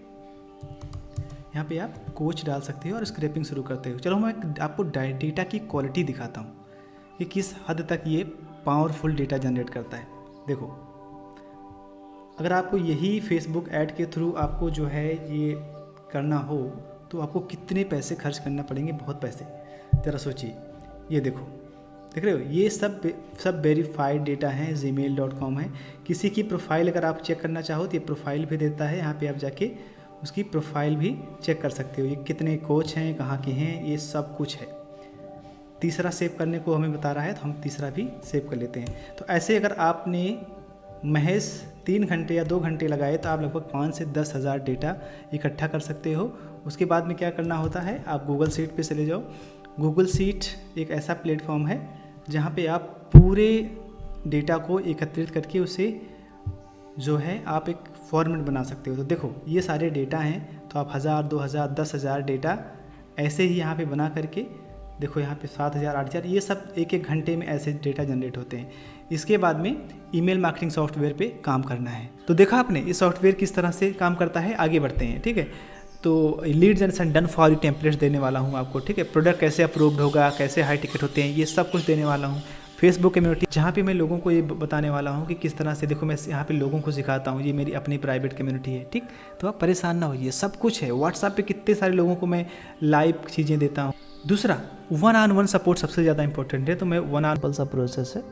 यहाँ पे आप कोच डाल सकते हो और स्क्रैपिंग शुरू करते हो। चलो मैं आपको डेटा की क्वालिटी दिखाता हूँ कि किस हद तक ये पावरफुल डेटा जनरेट करता है। देखो, अगर आपको यही फेसबुक ऐड के थ्रू आपको जो है ये करना हो तो आपको कितने पैसे खर्च करना पड़ेंगे, बहुत पैसे। ज़रा सोचिए, ये देखो, देख रहे हो, ये सब वेरीफाइड डेटा है, gmail.com है। किसी की प्रोफाइल अगर आप चेक करना चाहो तो ये प्रोफाइल भी देता है, यहाँ पे आप जाके उसकी प्रोफाइल भी चेक कर सकते हो। ये कितने कोच हैं, कहाँ के हैं, ये सब कुछ है। तीसरा सेव करने को हमें बता रहा है तो हम तीसरा भी सेव कर लेते हैं। तो ऐसे अगर आपने महज 3 घंटे या 2 घंटे लगाए तो आप लगभग 5 से 10,000 डेटा इकट्ठा कर सकते हो। उसके बाद में क्या करना होता है, आप गूगल शीट पे चले जाओ। गूगल शीट एक ऐसा प्लेटफॉर्म है जहाँ पे आप पूरे डेटा को एकत्रित करके उसे जो है आप एक फॉर्मेट बना सकते हो। तो देखो ये सारे डेटा हैं, तो आप 1000, 2000, 10,000 डेटा ऐसे ही यहाँ पे बना करके देखो, यहाँ पे 7,000, 8,000, ये सब एक एक घंटे में ऐसे डेटा जनरेट होते हैं। इसके बाद में ईमेल मार्केटिंग सॉफ्टवेयर पे काम करना है। तो देखा आपने ये सॉफ्टवेयर किस तरह से काम करता है। आगे बढ़ते हैं, ठीक है। तो lead generation done for you templates देने वाला हूँ आपको, ठीक है। प्रोडक्ट कैसे अप्रूव्ड होगा, कैसे हाई टिकट होते हैं, ये सब कुछ देने वाला हूँ। फेसबुक कम्युनिटी जहाँ पे मैं लोगों को ये बताने वाला हूँ कि किस तरह से, देखो मैं यहाँ पे लोगों को सिखाता हूँ, ये मेरी अपनी प्राइवेट कम्युनिटी है, ठीक। तो आप परेशान ना होइए, सब कुछ है। व्हाट्सएप पे कितने सारे लोगों को मैं लाइव चीज़ें देता हूँ। दूसरा, 1-on-1 सपोर्ट सबसे ज़्यादा इंपॉर्टेंट है। तो मैं 1-on-1 सा प्रोसेस है।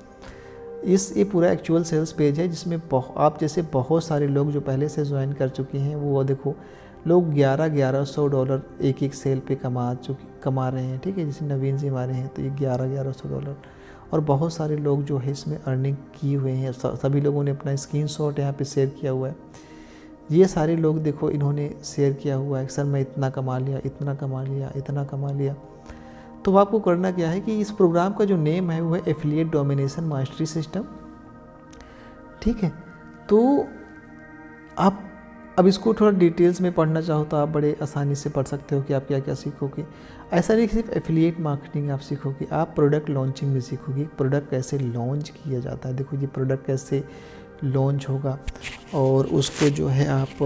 ये पूरा एक्चुअल सेल्स पेज है जिसमें आप जैसे बहुत सारे लोग जो पहले से ज्वाइन कर चुके हैं, वो देखो लोग $1100 एक सेल पे कमा रहे हैं, ठीक है। जैसे नवीन जी हमारे हैं तो ये $1100, और बहुत सारे लोग जो है इसमें अर्निंग किए हुए हैं। सभी लोगों ने अपना स्क्रीनशॉट यहाँ पे शेयर किया हुआ है। ये सारे लोग देखो इन्होंने शेयर किया हुआ है, सर मैं इतना कमा लिया, इतना कमा लिया, इतना कमा लिया। तो आपको करना क्या है कि इस प्रोग्राम का जो नेम है वो है एफिलिएट डोमिनेशन मास्टरी सिस्टम, ठीक है। तो आप अब इसको थोड़ा डिटेल्स में पढ़ना चाहो तो आप बड़े आसानी से पढ़ सकते हो कि आप क्या क्या सीखोगे। ऐसा नहीं कि सिर्फ एफिलिएट मार्केटिंग आप सीखोगे, आप प्रोडक्ट लॉन्चिंग भी सीखोगे। प्रोडक्ट कैसे लॉन्च किया जाता है, देखो ये प्रोडक्ट कैसे लॉन्च होगा, और उसको जो है आप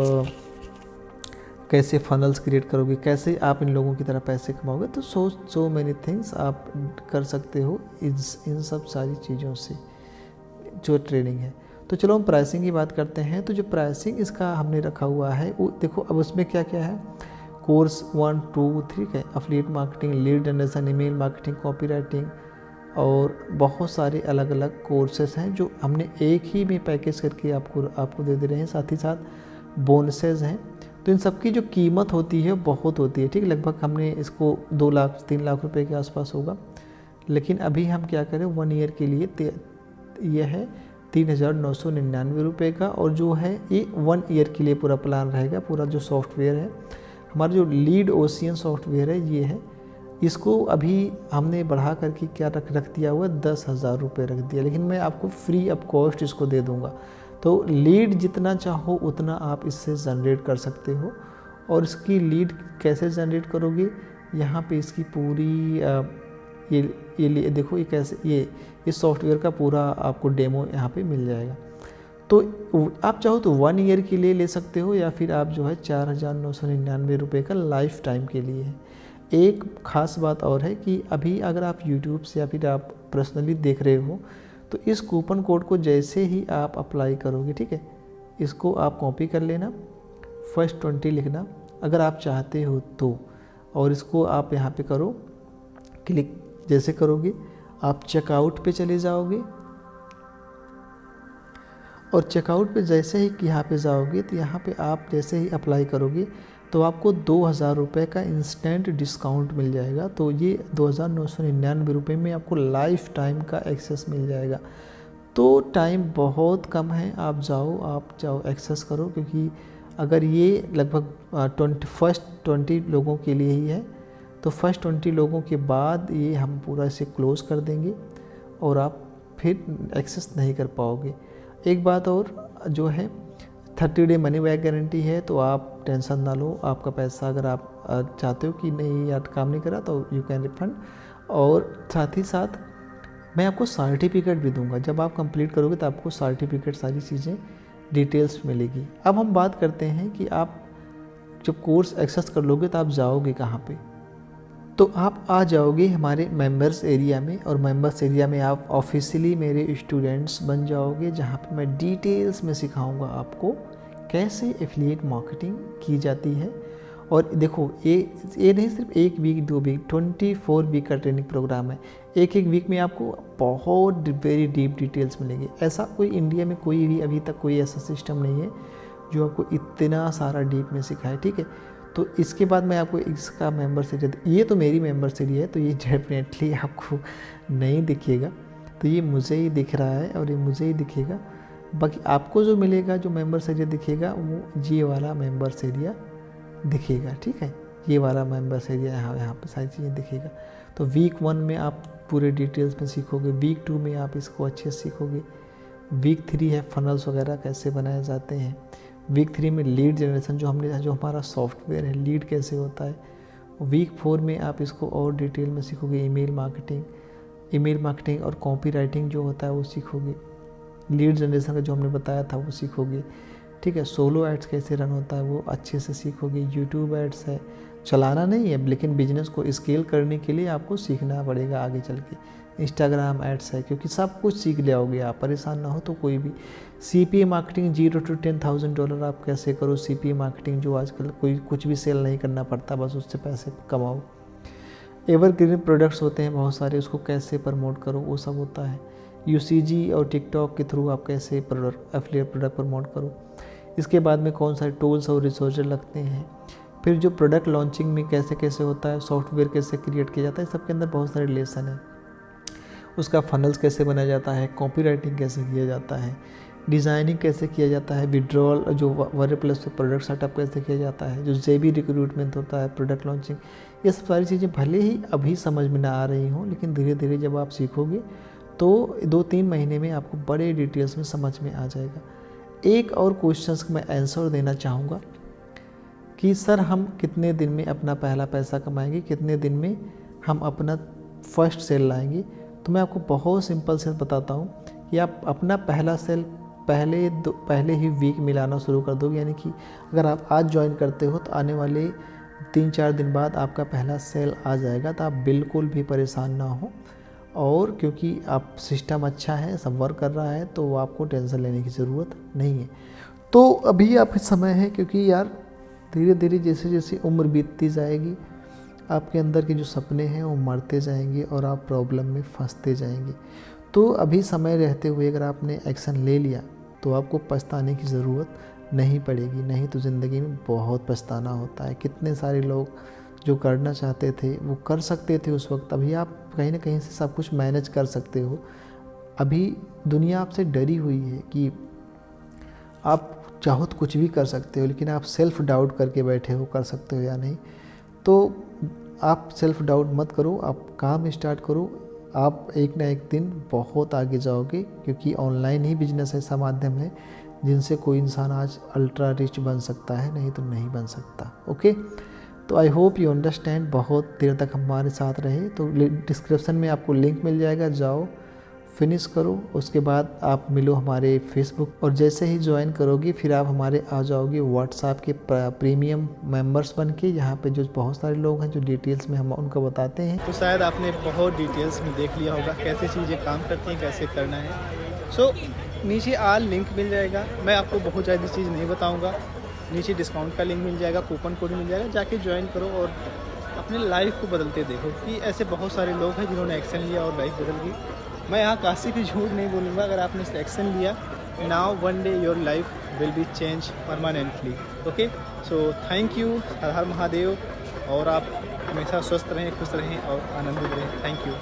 कैसे फनल्स क्रिएट करोगे, कैसे आप इन लोगों की तरह पैसे कमाओगे। तो सो मैनी थिंग्स आप कर सकते हो इन सब सारी चीज़ों से जो ट्रेनिंग है। तो चलो हम प्राइसिंग की बात करते हैं। तो जो प्राइसिंग इसका हमने रखा हुआ है वो देखो, अब उसमें क्या क्या है, कोर्स 1, 2, 3 है, affiliate marketing, lead generation, email marketing, copywriting, और बहुत सारे अलग अलग कोर्सेस हैं जो हमने एक ही में पैकेज करके आपको दे रहे हैं। साथ ही साथ बोनसेस हैं। तो इन सब की जो कीमत होती है बहुत होती है, ठीक, लगभग हमने इसको 2 लाख 3 लाख रुपए के आसपास होगा। लेकिन अभी हम क्या करें, 1 ईयर के लिए यह है 3,999 रुपये का, और जो है ये 1 ईयर के लिए पूरा प्लान रहेगा। पूरा जो सॉफ्टवेयर है हमारा, जो लीड ओशियन सॉफ्टवेयर है ये है, इसको अभी हमने बढ़ा करके क्या रख दिया हुआ है, 10,000 रुपये रख दिया। लेकिन मैं आपको फ्री ऑफ कॉस्ट इसको दे दूंगा। तो लीड जितना चाहो उतना आप इससे जनरेट कर सकते हो। और इसकी लीड कैसे जनरेट करोगे, यहाँ पे इसकी पूरी ये देखो, ये कैसे, ये इस सॉफ्टवेयर का पूरा आपको डेमो यहाँ पे मिल जाएगा। तो आप चाहो तो 1 ईयर के लिए ले सकते हो, या फिर आप जो है 4,999 रुपये का लाइफ टाइम के लिए है। एक ख़ास बात और है कि अभी अगर आप यूट्यूब से या फिर आप पर्सनली देख रहे हो, तो इस कूपन कोड को जैसे ही आप अप्लाई करोगे, ठीक है, इसको आप कॉपी कर लेना, फर्स्ट 20 लिखना अगर आप चाहते हो तो, और इसको आप यहाँ पे करो क्लिक। जैसे करोगे आप चेकआउट पे चले जाओगे, और चेकआउट पे जैसे ही यहाँ पे जाओगे तो यहाँ पे आप जैसे ही अप्लाई करोगे तो आपको 2,000 रुपये का इंस्टेंट डिस्काउंट मिल जाएगा। तो ये 2,999 रुपये में आपको लाइफ टाइम का एक्सेस मिल जाएगा। तो टाइम बहुत कम है, आप जाओ एक्सेस करो, क्योंकि अगर ये लगभग फर्स्ट 20 लोगों के लिए ही है, तो फर्स्ट 20 लोगों के बाद ये हम पूरा इसे क्लोज़ कर देंगे और आप फिर एक्सेस नहीं कर पाओगे। एक बात और जो है, 30 डे मनी बैक गारंटी है, तो आप टेंशन ना लो। आपका पैसा अगर आप चाहते हो कि नहीं यार काम नहीं करा, तो यू कैन रिफंड। और साथ ही साथ मैं आपको सर्टिफिकेट भी दूंगा। जब आप कंप्लीट करोगे तो आपको सर्टिफिकेट, सारी चीज़ें डिटेल्स मिलेगी। अब हम बात करते हैं कि आप जब कोर्स एक्सेस कर लोगे तो आप जाओगे कहाँ पे। तो आप आ जाओगे हमारे मेंबर्स एरिया में, और मेंबर्स एरिया में आप ऑफिशियली मेरे स्टूडेंट्स बन जाओगे, जहाँ पे मैं डिटेल्स में सिखाऊंगा आपको कैसे एफिलिएट मार्केटिंग की जाती है। और देखो ये नहीं सिर्फ 1 वीक 2 वीक, 24 वीक का ट्रेनिंग प्रोग्राम है। एक वीक में आपको बहुत वेरी डीप डिटेल्स मिलेंगे। ऐसा कोई इंडिया में कोई भी अभी तक कोई ऐसा सिस्टम नहीं है जो आपको इतना सारा डीप में सिखाए, ठीक है। तो इसके बाद मैं आपको इसका मेंबर सीरीज, ये तो मेरी मेंबर सीरीज है, तो ये डेफिनेटली आपको नहीं दिखेगा, तो ये मुझे ही दिख रहा है और ये मुझे ही दिखेगा। बाकी आपको जो मिलेगा, जो मेंबर एरिया दिखेगा, वो ये वाला मेंबर एरिया दिखेगा, ठीक है। ये वाला मेंबर एरिया यहाँ पे सारी चीज़ें दिखेगा। तो वीक 1 में आप पूरे डिटेल्स में सीखोगे, वीक 2 में आप इसको अच्छे से सीखोगे, वीक 3 है फनल्स वगैरह कैसे बनाए जाते हैं, वीक 3 में लीड जनरेशन जो हमारा सॉफ्टवेयर है, लीड कैसे होता है, वीक 4 में आप इसको और डिटेल में सीखोगे, ईमेल मार्केटिंग और कॉपी राइटिंग जो होता है वो सीखोगे, लीड जनरेशन का जो हमने बताया था वो सीखोगे, ठीक है। सोलो एड्स कैसे रन होता है वो अच्छे से सीखोगे। यूट्यूब एड्स है, चलाना नहीं है, लेकिन बिजनेस को स्केल करने के लिए आपको सीखना पड़ेगा आगे चल के। इंस्टाग्राम एड्स है, क्योंकि सब कुछ सीख जाओगे आप, परेशान ना हो। तो कोई भी CPA मार्केटिंग $0 to $10,000 आप कैसे करो, CPA मार्केटिंग जो आजकल कोई कुछ भी सेल नहीं करना पड़ता, बस उससे पैसे कमाओ। एवरग्रीन प्रोडक्ट्स होते हैं बहुत सारे, उसको कैसे प्रमोट करो वो सब होता है। UCG और टिकटॉक के थ्रू आप कैसे एफिलिएट प्रोडक्ट प्रमोट करो। इसके बाद में कौन सारे टूल्स और रिसोर्सेज लगते हैं, फिर जो प्रोडक्ट लॉन्चिंग में कैसे कैसे होता है, सॉफ्टवेयर कैसे क्रिएट किया जाता है, सबके अंदर बहुत सारे रिलेशन है। उसका फनल्स कैसे बनाया जाता है, कॉपी राइटिंग कैसे किया जाता है, डिज़ाइनिंग कैसे किया जाता है, विड्रॉल जो वर्ड प्लस पे प्रोडक्ट सेटअप कैसे किया जाता है, जो जेबी रिक्रूटमेंट होता है, प्रोडक्ट लॉन्चिंग, ये सब सारी चीज़ें भले ही अभी समझ में ना आ रही हों, लेकिन धीरे धीरे जब आप सीखोगे तो 2-3 महीने में आपको बड़े डिटेल्स में समझ में आ जाएगा। एक और क्वेश्चंस का मैं आंसर देना चाहूँगा कि सर हम कितने दिन में अपना पहला पैसा कमाएंगे, कितने दिन में हम अपना फर्स्ट सेल लाएंगे। तो मैं आपको बहुत सिंपल से बताता हूँ कि आप अपना पहला सेल पहले ही वीक में लाना शुरू कर दोगे। यानी कि अगर आप आज ज्वाइन करते हो तो आने वाले 3-4 दिन बाद आपका पहला सेल आ जाएगा। तो आप बिल्कुल भी परेशान ना हो, और क्योंकि आप सिस्टम अच्छा है, सब वर्क कर रहा है, तो आपको टेंशन लेने की ज़रूरत नहीं है। तो अभी आप समय है, क्योंकि यार धीरे धीरे जैसे जैसे उम्र बीतती जाएगी आपके अंदर के जो सपने हैं वो मरते जाएंगे और आप प्रॉब्लम में फंसते जाएंगे। तो अभी समय रहते हुए अगर आपने एक्शन ले लिया तो आपको पछताने की ज़रूरत नहीं पड़ेगी, नहीं तो ज़िंदगी में बहुत पछताना होता है। कितने सारे लोग जो करना चाहते थे वो कर सकते थे उस वक्त, अभी आप कहीं ना कहीं से सब कुछ मैनेज कर सकते हो। अभी दुनिया आपसे डरी हुई है कि आप चाहो तो कुछ भी कर सकते हो, लेकिन आप सेल्फ़ डाउट करके बैठे हो कर सकते हो या नहीं। तो आप सेल्फ़ डाउट मत करो, आप काम स्टार्ट करो, आप एक ना एक दिन बहुत आगे जाओगे, क्योंकि ऑनलाइन ही बिजनेस ऐसा माध्यम है जिनसे कोई इंसान आज अल्ट्रा रिच बन सकता है, नहीं तो नहीं बन सकता। ओके, तो आई होप यू अंडरस्टैंड। बहुत देर तक हमारे साथ रहे तो डिस्क्रिप्शन में आपको लिंक मिल जाएगा, जाओ फिनिश करो, उसके बाद आप मिलो हमारे फेसबुक, और जैसे ही ज्वाइन करोगे फिर आप हमारे आ जाओगे व्हाट्सएप के प्रीमियम मेंबर्स बन के, यहाँ पे जो बहुत सारे लोग हैं जो डिटेल्स में हम उनको बताते हैं। तो शायद आपने बहुत डिटेल्स में देख लिया होगा कैसे चीज़ें काम करती हैं, कैसे करना है। सो नीचे आल लिंक मिल जाएगा, मैं आपको बहुत ज़्यादा चीज़ नहीं बताऊँगा, नीचे डिस्काउंट का लिंक मिल जाएगा, कूपन कोड मिल जाएगा, जाके ज्वाइन करो और अपने लाइफ को बदलते देखो। कि ऐसे बहुत सारे लोग हैं जिन्होंने एक्शन लिया और लाइफ बदल गई। मैं यहाँ काशी की झूठ नहीं बोलूँगा, अगर आपने एक्शन लिया, now one day your life will be change permanently. Okay, so thank you, हर हर महादेव, और आप हमेशा स्वस्थ रहें, खुश रहें और आनंदित रहें। Thank you.